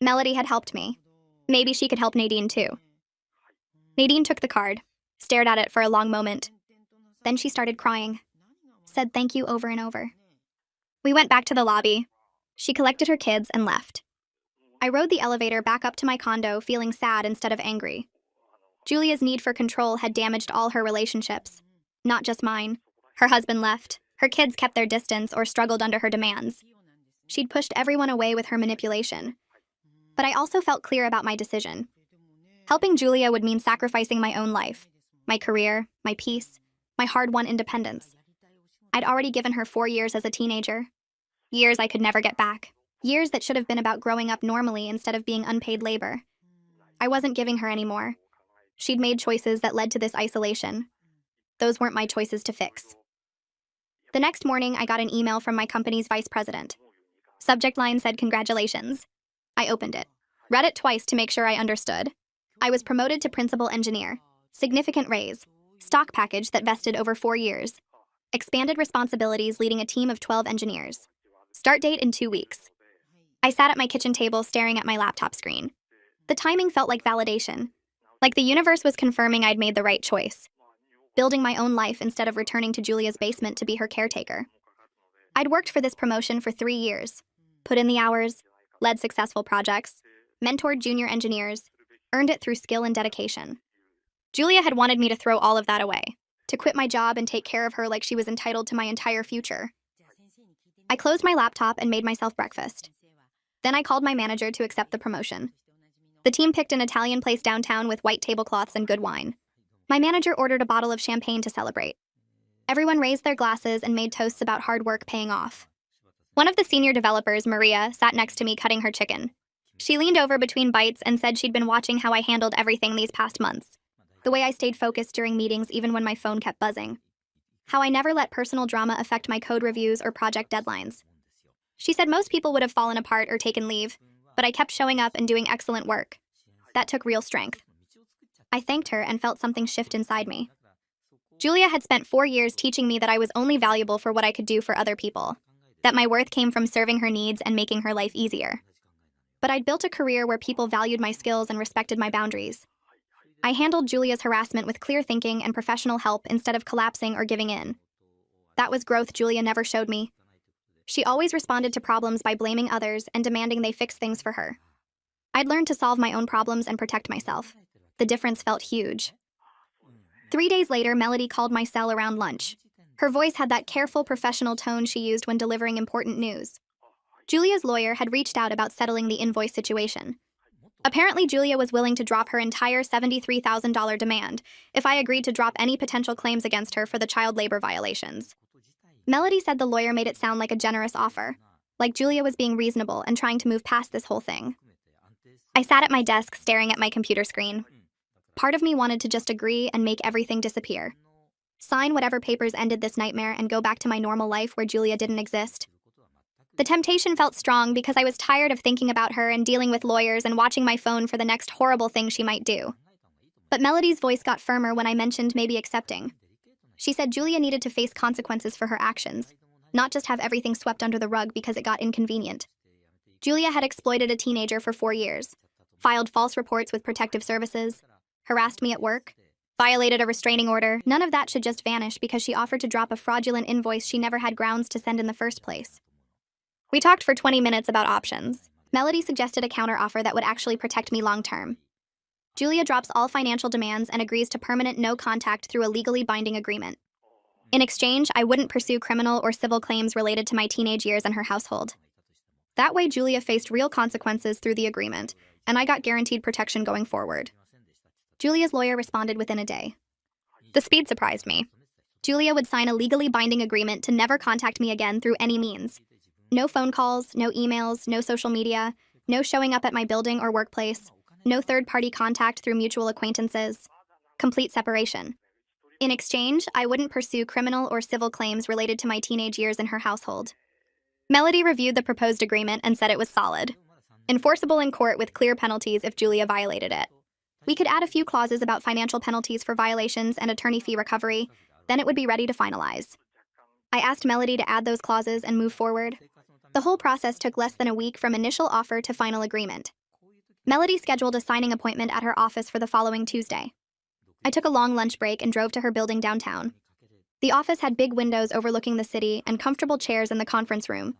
Melody had helped me. Maybe she could help Nadine too. Nadine took the card, stared at it for a long moment. Then she started crying. Said thank you over and over. We went back to the lobby. She collected her kids and left. I rode the elevator back up to my condo feeling sad instead of angry. Julia's need for control had damaged all her relationships. Not just mine. Her husband left. Her kids kept their distance or struggled under her demands. She'd pushed everyone away with her manipulation. But I also felt clear about my decision. Helping Julia would mean sacrificing my own life, my career, my peace, my hard-won independence. I'd already given her 4 years as a teenager. Years I could never get back. Years that should have been about growing up normally instead of being unpaid labor. I wasn't giving her any more. She'd made choices that led to this isolation. Those weren't my choices to fix. The next morning, I got an email from my company's vice president. Subject line said, "Congratulations." I opened it. Read it twice to make sure I understood. I was promoted to principal engineer. Significant raise. Stock package that vested over 4 years. Expanded responsibilities leading a team of 12 engineers. Start date in 2 weeks. I sat at my kitchen table staring at my laptop screen. The timing felt like validation. Like the universe was confirming I'd made the right choice. Building my own life instead of returning to Julia's basement to be her caretaker. I'd worked for this promotion for 3 years. Put in the hours, led successful projects, mentored junior engineers, earned it through skill and dedication. Julia had wanted me to throw all of that away, to quit my job and take care of her like she was entitled to my entire future. I closed my laptop and made myself breakfast. Then I called my manager to accept the promotion. The team picked an Italian place downtown with white tablecloths and good wine. My manager ordered a bottle of champagne to celebrate. Everyone raised their glasses and made toasts about hard work paying off. One of the senior developers, Maria, sat next to me cutting her chicken. She leaned over between bites and said she'd been watching how I handled everything these past months. The way I stayed focused during meetings even when my phone kept buzzing. how I never let personal drama affect my code reviews or project deadlines. She said most people would have fallen apart or taken leave, but I kept showing up and doing excellent work. That took real strength. I thanked her and felt something shift inside me. Julia had spent 4 years teaching me that I was only valuable for what I could do for other people, that my worth came from serving her needs and making her life easier. But I'd built a career where people valued my skills and respected my boundaries. I handled Julia's harassment with clear thinking and professional help instead of collapsing or giving in. That was growth Julia never showed me. She always responded to problems by blaming others and demanding they fix things for her. I'd learned to solve my own problems and protect myself. The difference felt huge. 3 days later, Melody called my cell around lunch. Her voice had that careful, professional tone she used when delivering important news. Julia's lawyer had reached out about settling the invoice situation. Apparently, Julia was willing to drop her entire $73,000 demand if I agreed to drop any potential claims against her for the child labor violations. Melody said the lawyer made it sound like a generous offer, like Julia was being reasonable and trying to move past this whole thing. I sat at my desk staring at my computer screen. Part of me wanted to just agree and make everything disappear. Sign whatever papers ended this nightmare and go back to my normal life where Julia didn't exist. The temptation felt strong because I was tired of thinking about her and dealing with lawyers and watching my phone for the next horrible thing she might do. But Melody's voice got firmer when I mentioned maybe accepting. She said Julia needed to face consequences for her actions, not just have everything swept under the rug because it got inconvenient. Julia had exploited a teenager for 4 years, filed false reports with protective services, harassed me at work, violated a restraining order. None of that should just vanish because she offered to drop a fraudulent invoice she never had grounds to send in the first place. We talked for 20 minutes about options. Melody suggested a counteroffer that would actually protect me long-term. Julia drops all financial demands and agrees to permanent no contact through a legally binding agreement. In exchange, I wouldn't pursue criminal or civil claims related to my teenage years and her household. That way, Julia faced real consequences through the agreement, and I got guaranteed protection going forward. Julia's lawyer responded within a day. The speed surprised me. Julia would sign a legally binding agreement to never contact me again through any means. No phone calls, no emails, no social media, no showing up at my building or workplace, no third-party contact through mutual acquaintances. Complete separation. In exchange, I wouldn't pursue criminal or civil claims related to my teenage years in her household. Melody reviewed the proposed agreement and said it was solid. Enforceable in court with clear penalties if Julia violated it. We could add a few clauses about financial penalties for violations and attorney fee recovery, then it would be ready to finalize. I asked Melody to add those clauses and move forward. The whole process took less than a week from initial offer to final agreement. Melody scheduled a signing appointment at her office for the following Tuesday. I took a long lunch break and drove to her building downtown. The office had big windows overlooking the city and comfortable chairs in the conference room.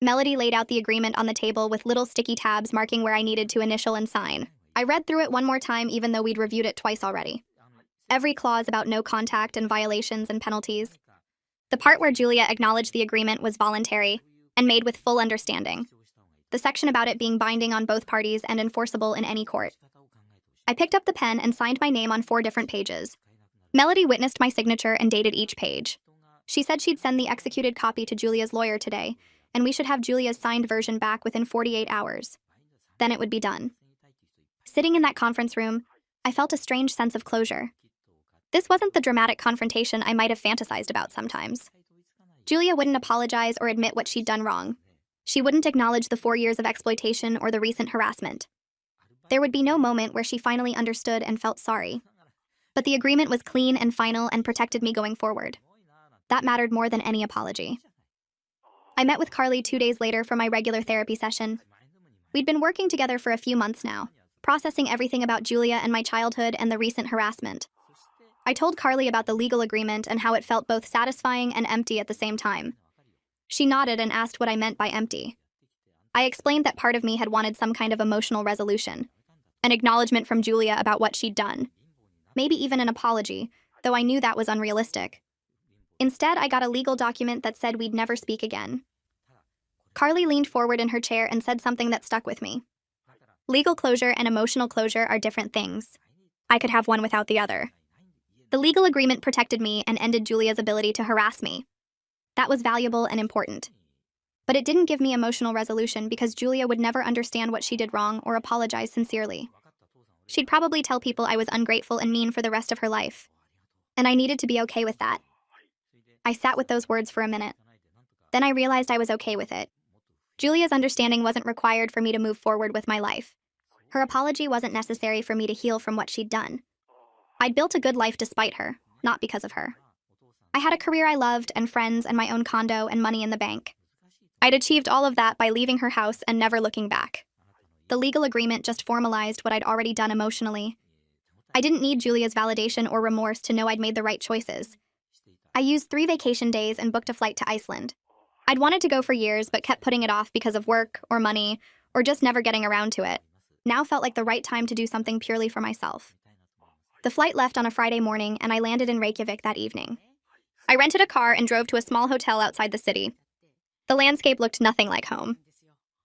Melody laid out the agreement on the table with little sticky tabs marking where I needed to initial and sign. I read through it one more time even though we'd reviewed it twice already. Every clause about no contact and violations and penalties. The part where Julia acknowledged the agreement was voluntary and made with full understanding. The section about it being binding on both parties and enforceable in any court. I picked up the pen and signed my name on 4 different pages. Melody witnessed my signature and dated each page. She said she'd send the executed copy to Julia's lawyer today, and we should have Julia's signed version back within 48 hours. Then it would be done. Sitting in that conference room, I felt a strange sense of closure. This wasn't the dramatic confrontation I might have fantasized about sometimes. Julia wouldn't apologize or admit what she'd done wrong. She wouldn't acknowledge the 4 years of exploitation or the recent harassment. There would be no moment where she finally understood and felt sorry. But the agreement was clean and final and protected me going forward. That mattered more than any apology. I met with Carly 2 days later for my regular therapy session. We'd been working together for a few months now, processing everything about Julia and my childhood and the recent harassment. I told Carly about the legal agreement and how it felt both satisfying and empty at the same time. She nodded and asked what I meant by empty. I explained that part of me had wanted some kind of emotional resolution, an acknowledgement from Julia about what she'd done. Maybe even an apology, though I knew that was unrealistic. Instead, I got a legal document that said we'd never speak again. Carly leaned forward in her chair and said something that stuck with me. Legal closure and emotional closure are different things. I could have one without the other. The legal agreement protected me and ended Julia's ability to harass me. That was valuable and important. But it didn't give me emotional resolution because Julia would never understand what she did wrong or apologize sincerely. She'd probably tell people I was ungrateful and mean for the rest of her life. And I needed to be okay with that. I sat with those words for a minute. Then I realized I was okay with it. Julia's understanding wasn't required for me to move forward with my life. Her apology wasn't necessary for me to heal from what she'd done. I'd built a good life despite her, not because of her. I had a career I loved and friends and my own condo and money in the bank. I'd achieved all of that by leaving her house and never looking back. The legal agreement just formalized what I'd already done emotionally. I didn't need Julia's validation or remorse to know I'd made the right choices. I used 3 vacation days and booked a flight to Iceland. I'd wanted to go for years but kept putting it off because of work or money or just never getting around to it. Now felt like the right time to do something purely for myself. The flight left on a Friday morning and I landed in Reykjavik that evening. I rented a car and drove to a small hotel outside the city. The landscape looked nothing like home.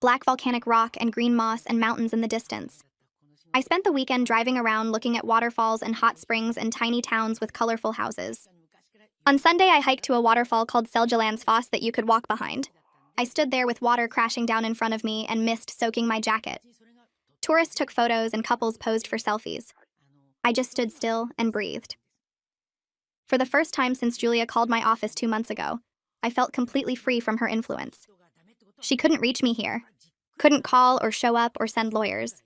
Black volcanic rock and green moss and mountains in the distance. I spent the weekend driving around looking at waterfalls and hot springs and tiny towns with colorful houses. On Sunday, I hiked to a waterfall called Seljalandsfoss that you could walk behind. I stood there with water crashing down in front of me and mist soaking my jacket. Tourists took photos and couples posed for selfies. I just stood still and breathed. For the first time since Julia called my office 2 months ago, I felt completely free from her influence. She couldn't reach me here, couldn't call or show up or send lawyers.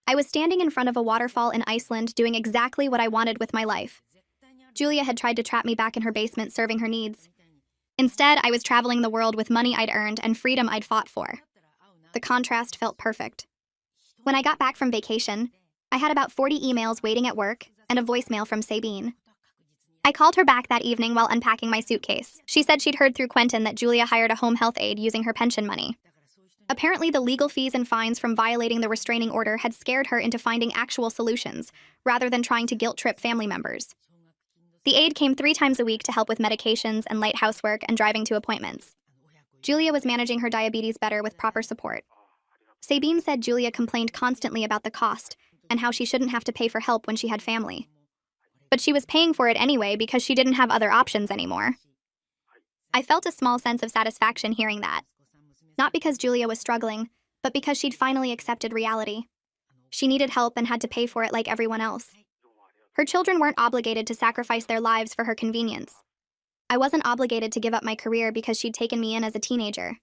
I was standing in front of a waterfall in Iceland doing exactly what I wanted with my life. Julia had tried to trap me back in her basement serving her needs. Instead, I was traveling the world with money I'd earned and freedom I'd fought for. The contrast felt perfect. When I got back from vacation, I had about 40 emails waiting at work and a voicemail from Sabine. I called her back that evening while unpacking my suitcase. She said she'd heard through Quentin that Julia hired a home health aide using her pension money. Apparently, the legal fees and fines from violating the restraining order had scared her into finding actual solutions, rather than trying to guilt-trip family members. The aide came 3 times a week to help with medications and light housework and driving to appointments. Julia was managing her diabetes better with proper support. Sabine said Julia complained constantly about the cost and how she shouldn't have to pay for help when she had family. But she was paying for it anyway because she didn't have other options anymore. I felt a small sense of satisfaction hearing that. Not because Julia was struggling, but because she'd finally accepted reality. She needed help and had to pay for it like everyone else. Her children weren't obligated to sacrifice their lives for her convenience. I wasn't obligated to give up my career because she'd taken me in as a teenager.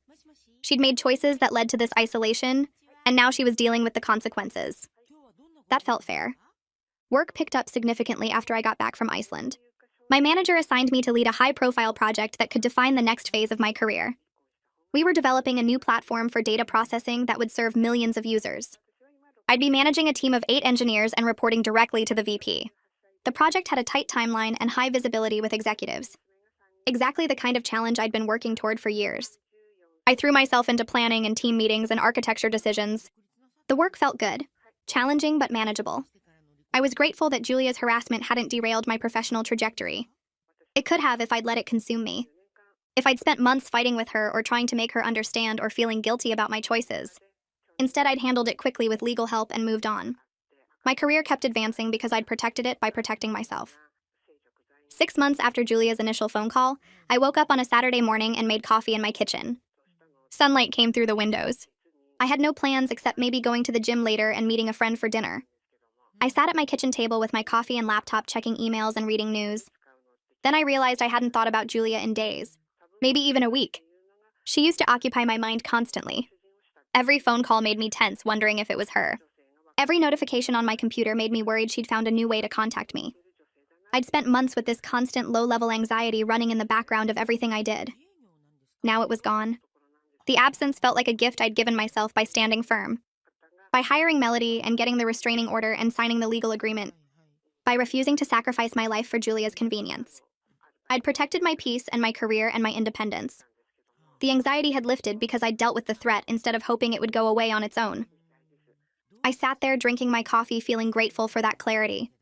She'd made choices that led to this isolation, and now she was dealing with the consequences. That felt fair. Work picked up significantly after I got back from Iceland. My manager assigned me to lead a high-profile project that could define the next phase of my career. We were developing a new platform for data processing that would serve millions of users. I'd be managing a team of 8 engineers and reporting directly to the VP. The project had a tight timeline and high visibility with executives. Exactly the kind of challenge I'd been working toward for years. I threw myself into planning and team meetings and architecture decisions. The work felt good, challenging but manageable. I was grateful that Julia's harassment hadn't derailed my professional trajectory. It could have if I'd let it consume me. If I'd spent months fighting with her or trying to make her understand or feeling guilty about my choices. Instead, I'd handled it quickly with legal help and moved on. My career kept advancing because I'd protected it by protecting myself. 6 months after Julia's initial phone call, I woke up on a Saturday morning and made coffee in my kitchen. Sunlight came through the windows. I had no plans except maybe going to the gym later and meeting a friend for dinner. I sat at my kitchen table with my coffee and laptop checking emails and reading news. Then I realized I hadn't thought about Julia in days, maybe even a week. She used to occupy my mind constantly. Every phone call made me tense, wondering if it was her. Every notification on my computer made me worried she'd found a new way to contact me. I'd spent months with this constant low-level anxiety running in the background of everything I did. Now it was gone. The absence felt like a gift I'd given myself by standing firm. By hiring Melody and getting the restraining order and signing the legal agreement. By refusing to sacrifice my life for Julia's convenience. I'd protected my peace and my career and my independence. The anxiety had lifted because I'd dealt with the threat instead of hoping it would go away on its own. I sat there drinking my coffee feeling grateful for that clarity.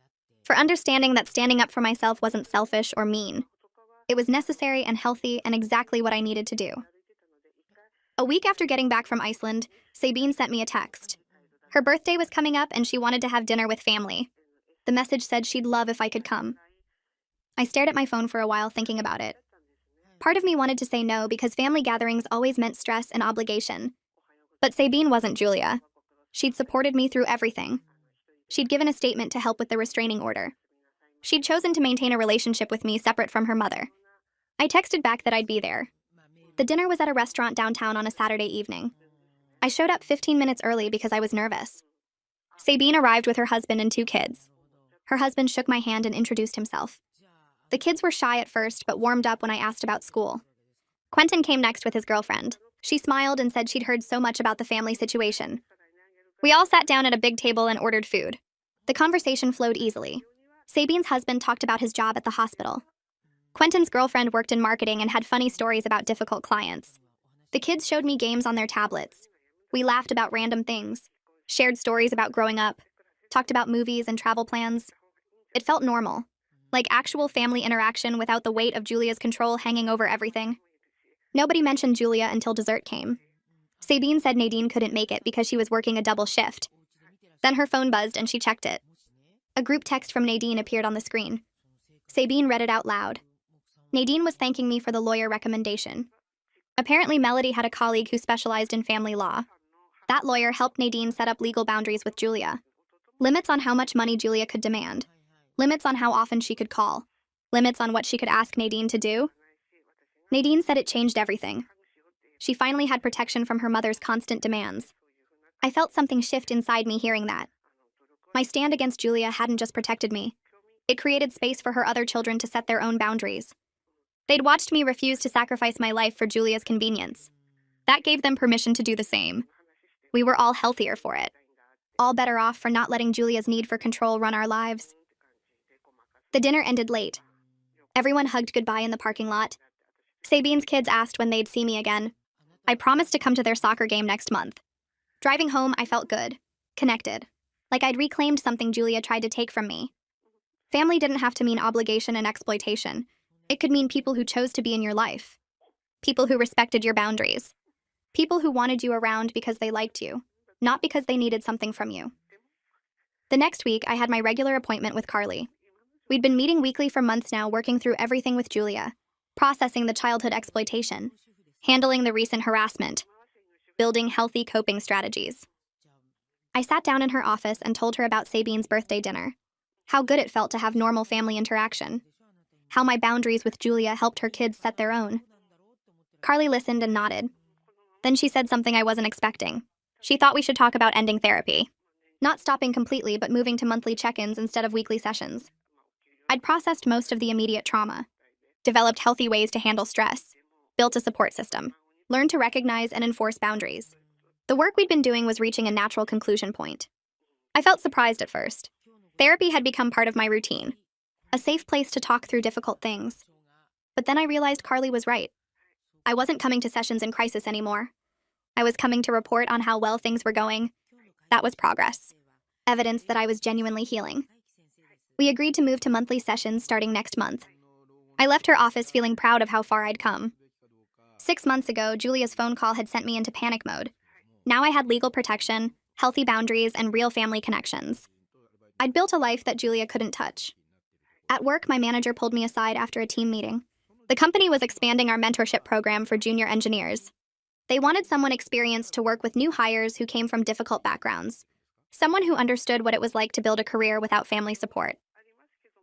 For understanding that standing up for myself wasn't selfish or mean. It was necessary and healthy and exactly what I needed to do. A week after getting back from Iceland, Sabine sent me a text. Her birthday was coming up and she wanted to have dinner with family. The message said she'd love if I could come. I stared at my phone for a while thinking about it. Part of me wanted to say no because family gatherings always meant stress and obligation. But Sabine wasn't Julia. She'd supported me through everything. She'd given a statement to help with the restraining order. She'd chosen to maintain a relationship with me separate from her mother. I texted back that I'd be there. The dinner was at a restaurant downtown on a Saturday evening. I showed up 15 minutes early because I was nervous. Sabine arrived with her husband and 2 kids. Her husband shook my hand and introduced himself. The kids were shy at first, but warmed up when I asked about school. Quentin came next with his girlfriend. She smiled and said she'd heard so much about the family situation. We all sat down at a big table and ordered food. The conversation flowed easily. Sabine's husband talked about his job at the hospital. Quentin's girlfriend worked in marketing and had funny stories about difficult clients. The kids showed me games on their tablets. We laughed about random things, shared stories about growing up, talked about movies and travel plans. It felt normal, like actual family interaction without the weight of Julia's control hanging over everything. Nobody mentioned Julia until dessert came. Sabine said Nadine couldn't make it because she was working a double shift. Then her phone buzzed and she checked it. A group text from Nadine appeared on the screen. Sabine read it out loud. Nadine was thanking me for the lawyer recommendation. Apparently, Melody had a colleague who specialized in family law. That lawyer helped Nadine set up legal boundaries with Julia. Limits on how much money Julia could demand. Limits on how often she could call. Limits on what she could ask Nadine to do. Nadine said it changed everything. She finally had protection from her mother's constant demands. I felt something shift inside me hearing that. My stand against Julia hadn't just protected me. It created space for her other children to set their own boundaries. They'd watched me refuse to sacrifice my life for Julia's convenience. That gave them permission to do the same. We were all healthier for it. All better off for not letting Julia's need for control run our lives. The dinner ended late. Everyone hugged goodbye in the parking lot. Sabine's kids asked when they'd see me again. I promised to come to their soccer game next month. Driving home, I felt good, connected, like I'd reclaimed something Julia tried to take from me. Family didn't have to mean obligation and exploitation. It could mean people who chose to be in your life. People who respected your boundaries. People who wanted you around because they liked you, not because they needed something from you. The next week, I had my regular appointment with Carly. We'd been meeting weekly for months now, working through everything with Julia, processing the childhood exploitation, handling the recent harassment, building healthy coping strategies. I sat down in her office and told her about Sabine's birthday dinner, how good it felt to have normal family interaction, how my boundaries with Julia helped her kids set their own. Carly listened and nodded. Then she said something I wasn't expecting. She thought we should talk about ending therapy. Not stopping completely, but moving to monthly check-ins instead of weekly sessions. I'd processed most of the immediate trauma, developed healthy ways to handle stress, built a support system, learned to recognize and enforce boundaries. The work we'd been doing was reaching a natural conclusion point. I felt surprised at first. Therapy had become part of my routine, a safe place to talk through difficult things. But then I realized Carly was right. I wasn't coming to sessions in crisis anymore. I was coming to report on how well things were going. That was progress. Evidence that I was genuinely healing. We agreed to move to monthly sessions starting next month. I left her office feeling proud of how far I'd come. 6 months ago, Julia's phone call had sent me into panic mode. Now I had legal protection, healthy boundaries, and real family connections. I'd built a life that Julia couldn't touch. At work, my manager pulled me aside after a team meeting. The company was expanding our mentorship program for junior engineers. They wanted someone experienced to work with new hires who came from difficult backgrounds. Someone who understood what it was like to build a career without family support.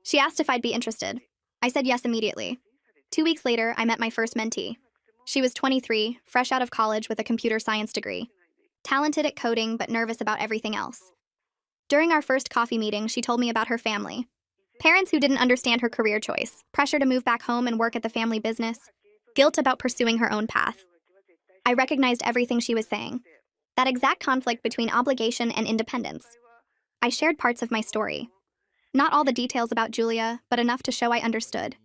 She asked if I'd be interested. I said yes immediately. 2 weeks later, I met my first mentee. She was 23, fresh out of college with a computer science degree. Talented at coding, but nervous about everything else. During our first coffee meeting, she told me about her family. Parents who didn't understand her career choice, pressure to move back home and work at the family business, guilt about pursuing her own path. I recognized everything she was saying. That exact conflict between obligation and independence. I shared parts of my story. Not all the details about Julia, but enough to show I understood.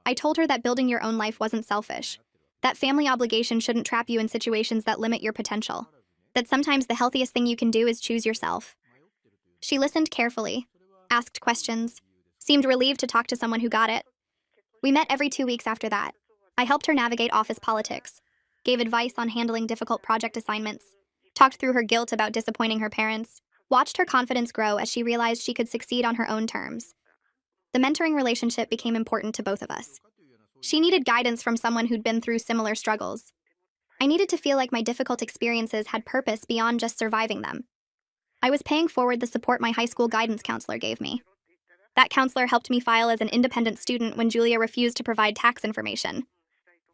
I told her that building your own life wasn't selfish. That family obligation shouldn't trap you in situations that limit your potential. That sometimes the healthiest thing you can do is choose yourself. She listened carefully, asked questions, seemed relieved to talk to someone who got it. We met every 2 weeks after that. I helped her navigate office politics, gave advice on handling difficult project assignments, talked through her guilt about disappointing her parents, watched her confidence grow as she realized she could succeed on her own terms. The mentoring relationship became important to both of us. She needed guidance from someone who'd been through similar struggles. I needed to feel like my difficult experiences had purpose beyond just surviving them. I was paying forward the support my high school guidance counselor gave me. That counselor helped me file as an independent student when Julia refused to provide tax information,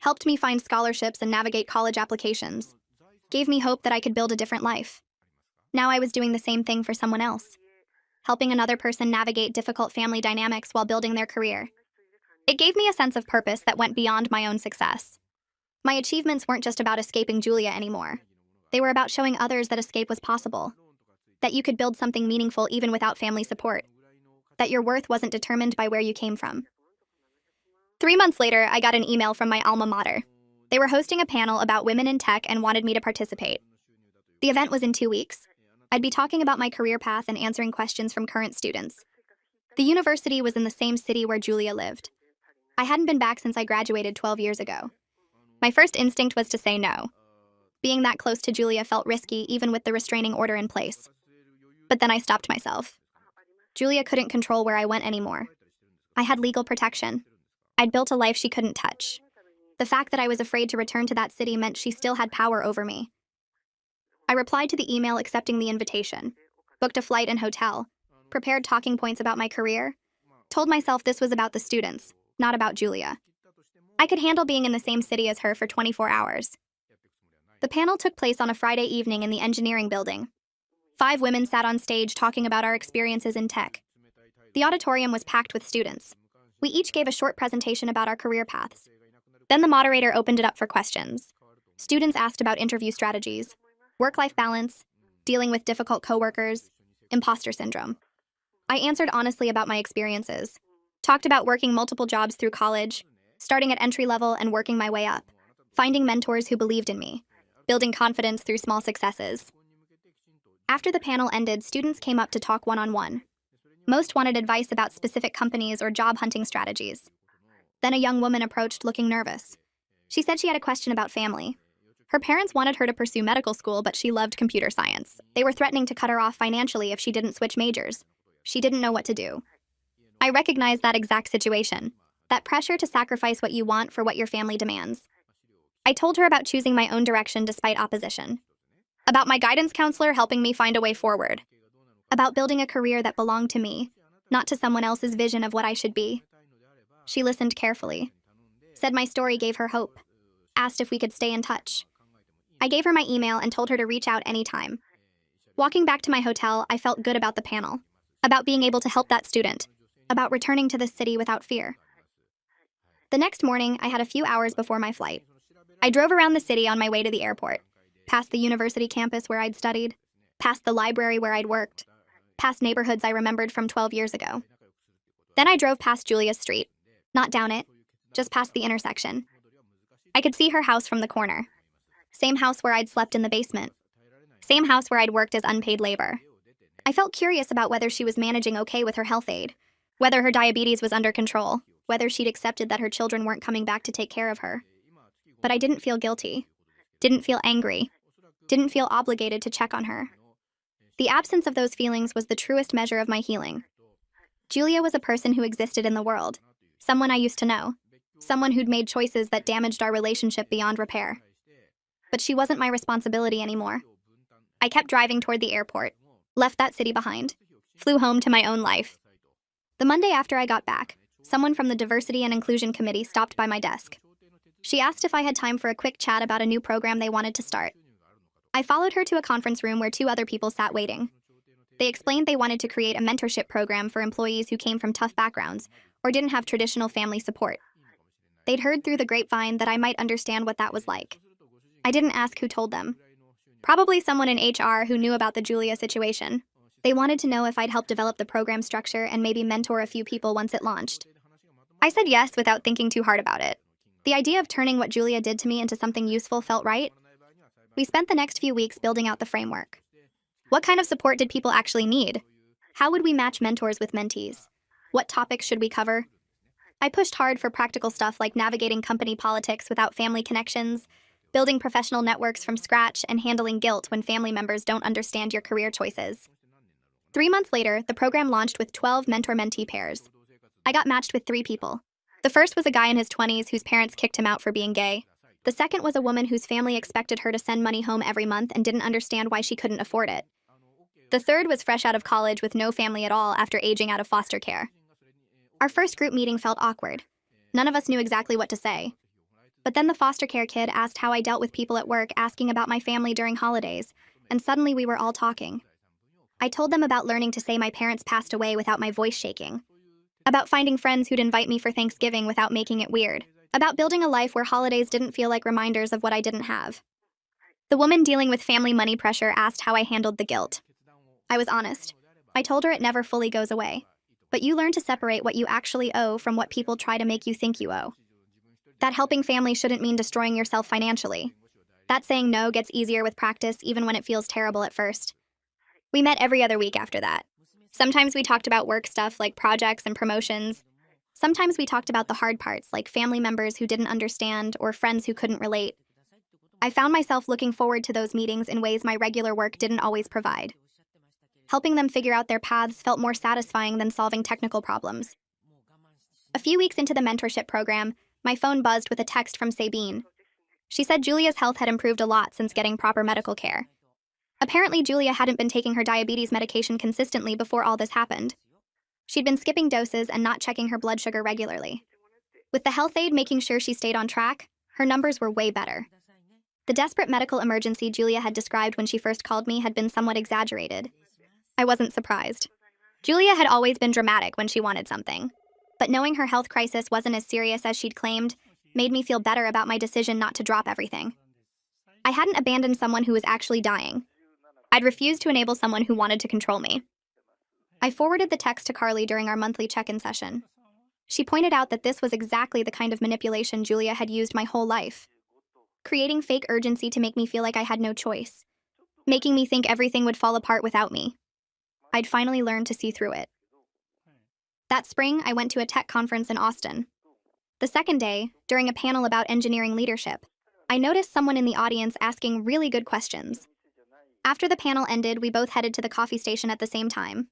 helped me find scholarships and navigate college applications, gave me hope that I could build a different life. Now I was doing the same thing for someone else, helping another person navigate difficult family dynamics while building their career. It gave me a sense of purpose that went beyond my own success. My achievements weren't just about escaping Julia anymore. They were about showing others that escape was possible, that you could build something meaningful even without family support, that your worth wasn't determined by where you came from. 3 months later, I got an email from my alma mater. They were hosting a panel about women in tech and wanted me to participate. The event was in 2 weeks. I'd be talking about my career path and answering questions from current students. The university was in the same city where Julia lived. I hadn't been back since I graduated 12 years ago. My first instinct was to say no. Being that close to Julia felt risky, even with the restraining order in place. But then I stopped myself. Julia couldn't control where I went anymore. I had legal protection. I'd built a life she couldn't touch. The fact that I was afraid to return to that city meant she still had power over me. I replied to the email accepting the invitation, booked a flight and hotel, prepared talking points about my career, told myself this was about the students, not about Julia. I could handle being in the same city as her for 24 hours. The panel took place on a Friday evening in the engineering building. 5 women sat on stage talking about our experiences in tech. The auditorium was packed with students. We each gave a short presentation about our career paths. Then the moderator opened it up for questions. Students asked about interview strategies, work-life balance, dealing with difficult coworkers, imposter syndrome. I answered honestly about my experiences, talked about working multiple jobs through college, starting at entry level and working my way up, finding mentors who believed in me, building confidence through small successes. After the panel ended, students came up to talk one-on-one. Most wanted advice about specific companies or job hunting strategies. Then a young woman approached looking nervous. She said she had a question about family. Her parents wanted her to pursue medical school, but she loved computer science. They were threatening to cut her off financially if she didn't switch majors. She didn't know what to do. I recognized that exact situation, that pressure to sacrifice what you want for what your family demands. I told her about choosing my own direction despite opposition, about my guidance counselor helping me find a way forward, about building a career that belonged to me, not to someone else's vision of what I should be. She listened carefully, said my story gave her hope, asked if we could stay in touch. I gave her my email and told her to reach out anytime. Walking back to my hotel, I felt good about the panel, about being able to help that student, about returning to this city without fear. The next morning, I had a few hours before my flight. I drove around the city on my way to the airport, past the university campus where I'd studied, past the library where I'd worked, past neighborhoods I remembered from 12 years ago. Then I drove past Julia's street, not down it, just past the intersection. I could see her house from the corner. Same house where I'd slept in the basement. Same house where I'd worked as unpaid labor. I felt curious about whether she was managing okay with her health aid, whether her diabetes was under control, whether she'd accepted that her children weren't coming back to take care of her. But I didn't feel guilty, didn't feel angry, didn't feel obligated to check on her. The absence of those feelings was the truest measure of my healing. Julia was a person who existed in the world, someone I used to know, someone who'd made choices that damaged our relationship beyond repair. But she wasn't my responsibility anymore. I kept driving toward the airport, left that city behind, flew home to my own life. The Monday after I got back, someone from the Diversity and Inclusion Committee stopped by my desk. She asked if I had time for a quick chat about a new program they wanted to start. I followed her to a conference room where 2 other people sat waiting. They explained they wanted to create a mentorship program for employees who came from tough backgrounds or didn't have traditional family support. They'd heard through the grapevine that I might understand what that was like. I didn't ask who told them. Probably someone in HR who knew about the Julia situation. They wanted to know if I'd help develop the program structure and maybe mentor a few people once it launched. I said yes without thinking too hard about it. The idea of turning what Julia did to me into something useful felt right. We spent the next few weeks building out the framework. What kind of support did people actually need? How would we match mentors with mentees? What topics should we cover? I pushed hard for practical stuff like navigating company politics without family connections, building professional networks from scratch, and handling guilt when family members don't understand your career choices. 3 months later, the program launched with 12 mentor-mentee pairs. I got matched with 3 people. The first was a guy in his 20s whose parents kicked him out for being gay. The second was a woman whose family expected her to send money home every month and didn't understand why she couldn't afford it. The third was fresh out of college with no family at all after aging out of foster care. Our first group meeting felt awkward. None of us knew exactly what to say. But then the foster care kid asked how I dealt with people at work asking about my family during holidays, and suddenly we were all talking. I told them about learning to say my parents passed away without my voice shaking, about finding friends who'd invite me for Thanksgiving without making it weird, about building a life where holidays didn't feel like reminders of what I didn't have. The woman dealing with family money pressure asked how I handled the guilt. I was honest. I told her it never fully goes away, but you learn to separate what you actually owe from what people try to make you think you owe. That helping family shouldn't mean destroying yourself financially. That saying no gets easier with practice even when it feels terrible at first. We met every other week after that. Sometimes we talked about work stuff like projects and promotions. Sometimes we talked about the hard parts like family members who didn't understand or friends who couldn't relate. I found myself looking forward to those meetings in ways my regular work didn't always provide. Helping them figure out their paths felt more satisfying than solving technical problems. A few weeks into the mentorship program, my phone buzzed with a text from Sabine. She said Julia's health had improved a lot since getting proper medical care. Apparently, Julia hadn't been taking her diabetes medication consistently before all this happened. She'd been skipping doses and not checking her blood sugar regularly. With the health aide making sure she stayed on track, her numbers were way better. The desperate medical emergency Julia had described when she first called me had been somewhat exaggerated. I wasn't surprised. Julia had always been dramatic when she wanted something, but knowing her health crisis wasn't as serious as she'd claimed made me feel better about my decision not to drop everything. I hadn't abandoned someone who was actually dying. I'd refused to enable someone who wanted to control me. I forwarded the text to Carly during our monthly check-in session. She pointed out that this was exactly the kind of manipulation Julia had used my whole life, creating fake urgency to make me feel like I had no choice, making me think everything would fall apart without me. I'd finally learned to see through it. That spring, I went to a tech conference in Austin. The second day, during a panel about engineering leadership, I noticed someone in the audience asking really good questions. After the panel ended, we both headed to the coffee station at the same time.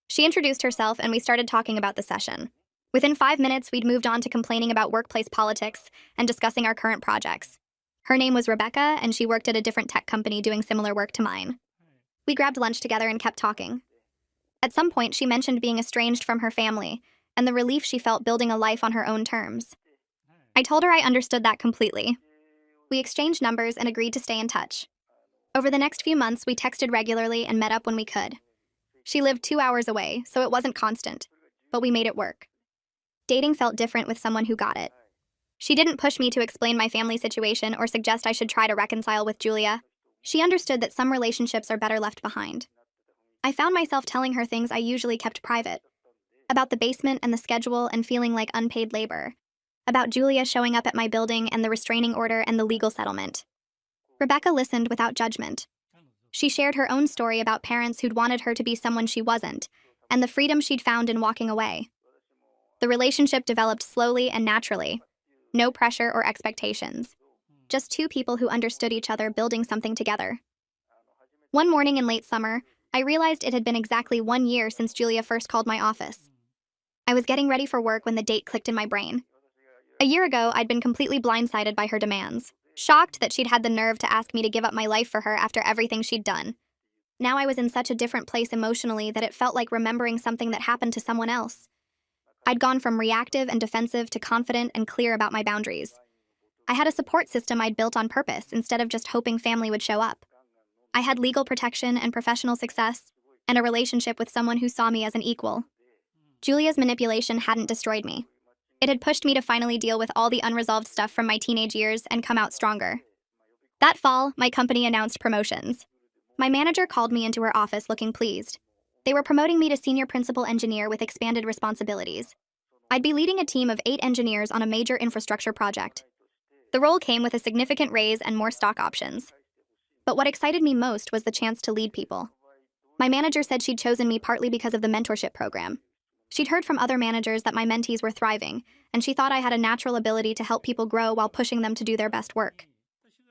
She introduced herself and we started talking about the session. Within 5 minutes, we'd moved on to complaining about workplace politics and discussing our current projects. Her name was Rebecca, and she worked at a different tech company doing similar work to mine. We grabbed lunch together and kept talking. At some point, she mentioned being estranged from her family and the relief she felt building a life on her own terms. I told her I understood that completely. We exchanged numbers and agreed to stay in touch. Over the next few months, we texted regularly and met up when we could. She lived 2 hours away, so it wasn't constant, but we made it work. Dating felt different with someone who got it. She didn't push me to explain my family situation or suggest I should try to reconcile with Julia. She understood that some relationships are better left behind. I found myself telling her things I usually kept private, about the basement and the schedule and feeling like unpaid labor, about Julia showing up at my building and the restraining order and the legal settlement. Rebecca listened without judgment. She shared her own story about parents who'd wanted her to be someone she wasn't, and the freedom she'd found in walking away. The relationship developed slowly and naturally. No pressure or expectations. Just two people who understood each other building something together. One morning in late summer, I realized it had been exactly 1 year since Julia first called my office. I was getting ready for work when the date clicked in my brain. A year ago, I'd been completely blindsided by her demands, shocked that she'd had the nerve to ask me to give up my life for her after everything she'd done. Now I was in such a different place emotionally that it felt like remembering something that happened to someone else. I'd gone from reactive and defensive to confident and clear about my boundaries. I had a support system I'd built on purpose instead of just hoping family would show up. I had legal protection and professional success, and a relationship with someone who saw me as an equal. Julia's manipulation hadn't destroyed me. It had pushed me to finally deal with all the unresolved stuff from my teenage years and come out stronger. That fall, my company announced promotions. My manager called me into her office looking pleased. They were promoting me to senior principal engineer with expanded responsibilities. I'd be leading a team of 8 engineers on a major infrastructure project. The role came with a significant raise and more stock options. But what excited me most was the chance to lead people. My manager said she'd chosen me partly because of the mentorship program. She'd heard from other managers that my mentees were thriving, and she thought I had a natural ability to help people grow while pushing them to do their best work.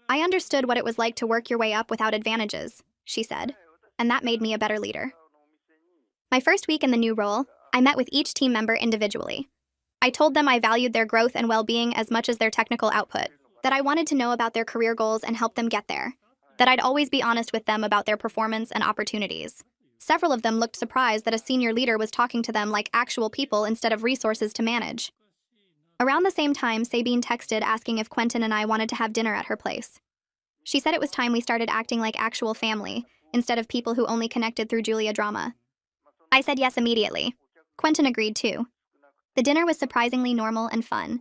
I understood what it was like to work your way up without advantages, she said, and that made me a better leader. My first week in the new role, I met with each team member individually. I told them I valued their growth and well-being as much as their technical output, that I wanted to know about their career goals and help them get there, that I'd always be honest with them about their performance and opportunities. Several of them looked surprised that a senior leader was talking to them like actual people instead of resources to manage. Around the same time, Sabine texted asking if Quentin and I wanted to have dinner at her place. She said it was time we started acting like actual family, instead of people who only connected through Julia drama. I said yes immediately. Quentin agreed too. The dinner was surprisingly normal and fun.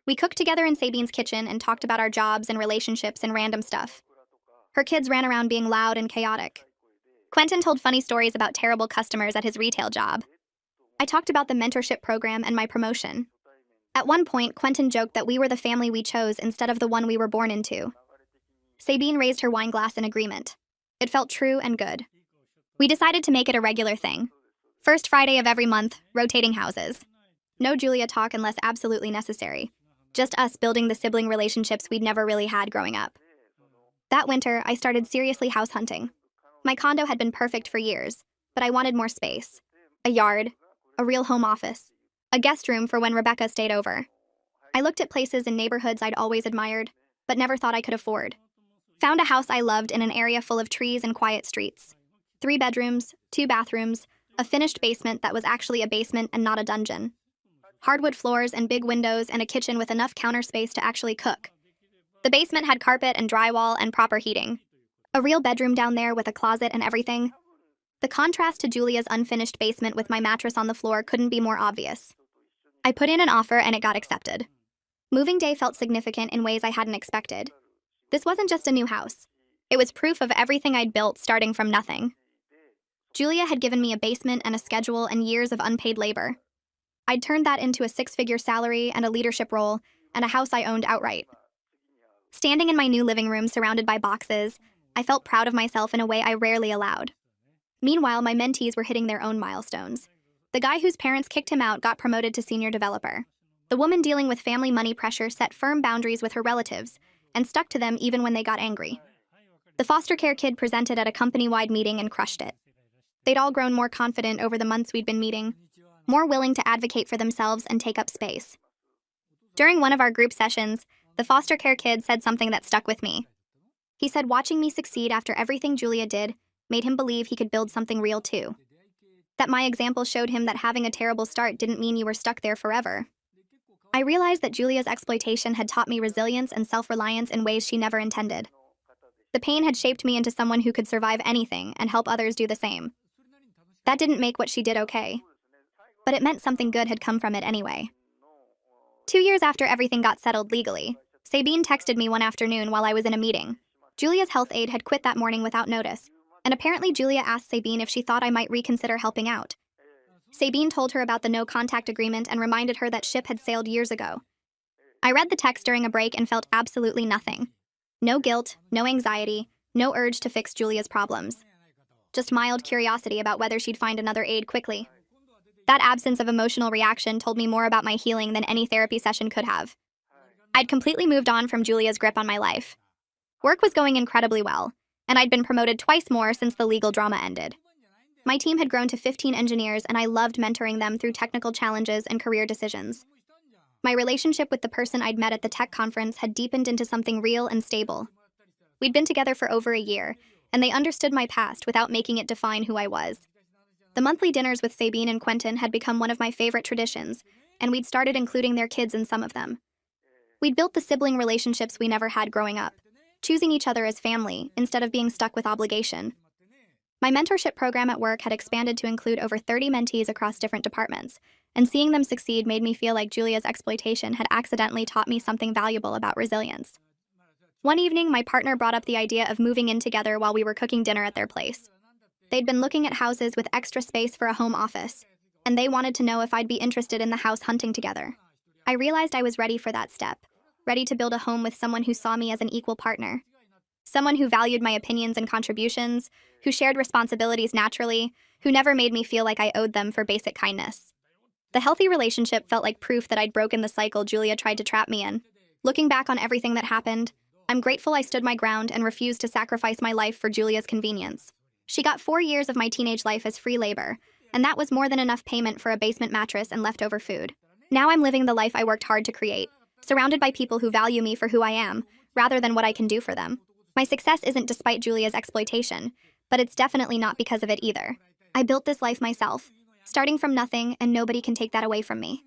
We cooked together in Sabine's kitchen and talked about our jobs and relationships and random stuff. Her kids ran around being loud and chaotic. Quentin told funny stories about terrible customers at his retail job. I talked about the mentorship program and my promotion. At one point, Quentin joked that we were the family we chose instead of the one we were born into. Sabine raised her wine glass in agreement. It felt true and good. We decided to make it a regular thing. First Friday of every month, rotating houses. No Julia talk unless absolutely necessary. Just us building the sibling relationships we'd never really had growing up. That winter, I started seriously house hunting. My condo had been perfect for years, but I wanted more space. A yard, a real home office, a guest room for when Rebecca stayed over. I looked at places in neighborhoods I'd always admired, but never thought I could afford. Found a house I loved in an area full of trees and quiet streets. 3 bedrooms, 2 bathrooms, a finished basement that was actually a basement and not a dungeon. Hardwood floors and big windows and a kitchen with enough counter space to actually cook. The basement had carpet and drywall and proper heating. A real bedroom down there with a closet and everything. The contrast to Julia's unfinished basement with my mattress on the floor couldn't be more obvious. I put in an offer and it got accepted. Moving day felt significant in ways I hadn't expected. This wasn't just a new house. It was proof of everything I'd built starting from nothing. Julia had given me a basement and a schedule and years of unpaid labor. I'd turned that into a 6-figure salary and a leadership role and a house I owned outright. Standing in my new living room surrounded by boxes, I felt proud of myself in a way I rarely allowed. Meanwhile, my mentees were hitting their own milestones. The guy whose parents kicked him out got promoted to senior developer. The woman dealing with family money pressure set firm boundaries with her relatives and stuck to them even when they got angry. The foster care kid presented at a company-wide meeting and crushed it. They'd all grown more confident over the months we'd been meeting, more willing to advocate for themselves and take up space. During one of our group sessions, the foster care kid said something that stuck with me. He said watching me succeed after everything Julia did made him believe he could build something real too. That my example showed him that having a terrible start didn't mean you were stuck there forever. I realized that Julia's exploitation had taught me resilience and self-reliance in ways she never intended. The pain had shaped me into someone who could survive anything and help others do the same. That didn't make what she did okay, but it meant something good had come from it anyway. 2 years after everything got settled legally, Sabine texted me one afternoon while I was in a meeting. Julia's health aide had quit that morning without notice, and apparently Julia asked Sabine if she thought I might reconsider helping out. Sabine told her about the no-contact agreement and reminded her that ship had sailed years ago. I read the text during a break and felt absolutely nothing. No guilt, no anxiety, no urge to fix Julia's problems. Just mild curiosity about whether she'd find another aide quickly. That absence of emotional reaction told me more about my healing than any therapy session could have. I'd completely moved on from Julia's grip on my life. Work was going incredibly well, and I'd been promoted twice more since the legal drama ended. My team had grown to 15 engineers, and I loved mentoring them through technical challenges and career decisions. My relationship with the person I'd met at the tech conference had deepened into something real and stable. We'd been together for over a year, and they understood my past without making it define who I was. The monthly dinners with Sabine and Quentin had become one of my favorite traditions, and we'd started including their kids in some of them. We'd built the sibling relationships we never had growing up, choosing each other as family instead of being stuck with obligation. My mentorship program at work had expanded to include over 30 mentees across different departments, and seeing them succeed made me feel like Julia's exploitation had accidentally taught me something valuable about resilience. One evening, my partner brought up the idea of moving in together while we were cooking dinner at their place. They'd been looking at houses with extra space for a home office, and they wanted to know if I'd be interested in the house hunting together. I realized I was ready for that step, ready to build a home with someone who saw me as an equal partner. Someone who valued my opinions and contributions, who shared responsibilities naturally, who never made me feel like I owed them for basic kindness. The healthy relationship felt like proof that I'd broken the cycle Julia tried to trap me in. Looking back on everything that happened, I'm grateful I stood my ground and refused to sacrifice my life for Julia's convenience. She got 4 years of my teenage life as free labor, and that was more than enough payment for a basement mattress and leftover food. Now I'm living the life I worked hard to create, surrounded by people who value me for who I am, rather than what I can do for them. My success isn't despite Julia's exploitation, but it's definitely not because of it either. I built this life myself, starting from nothing, and nobody can take that away from me.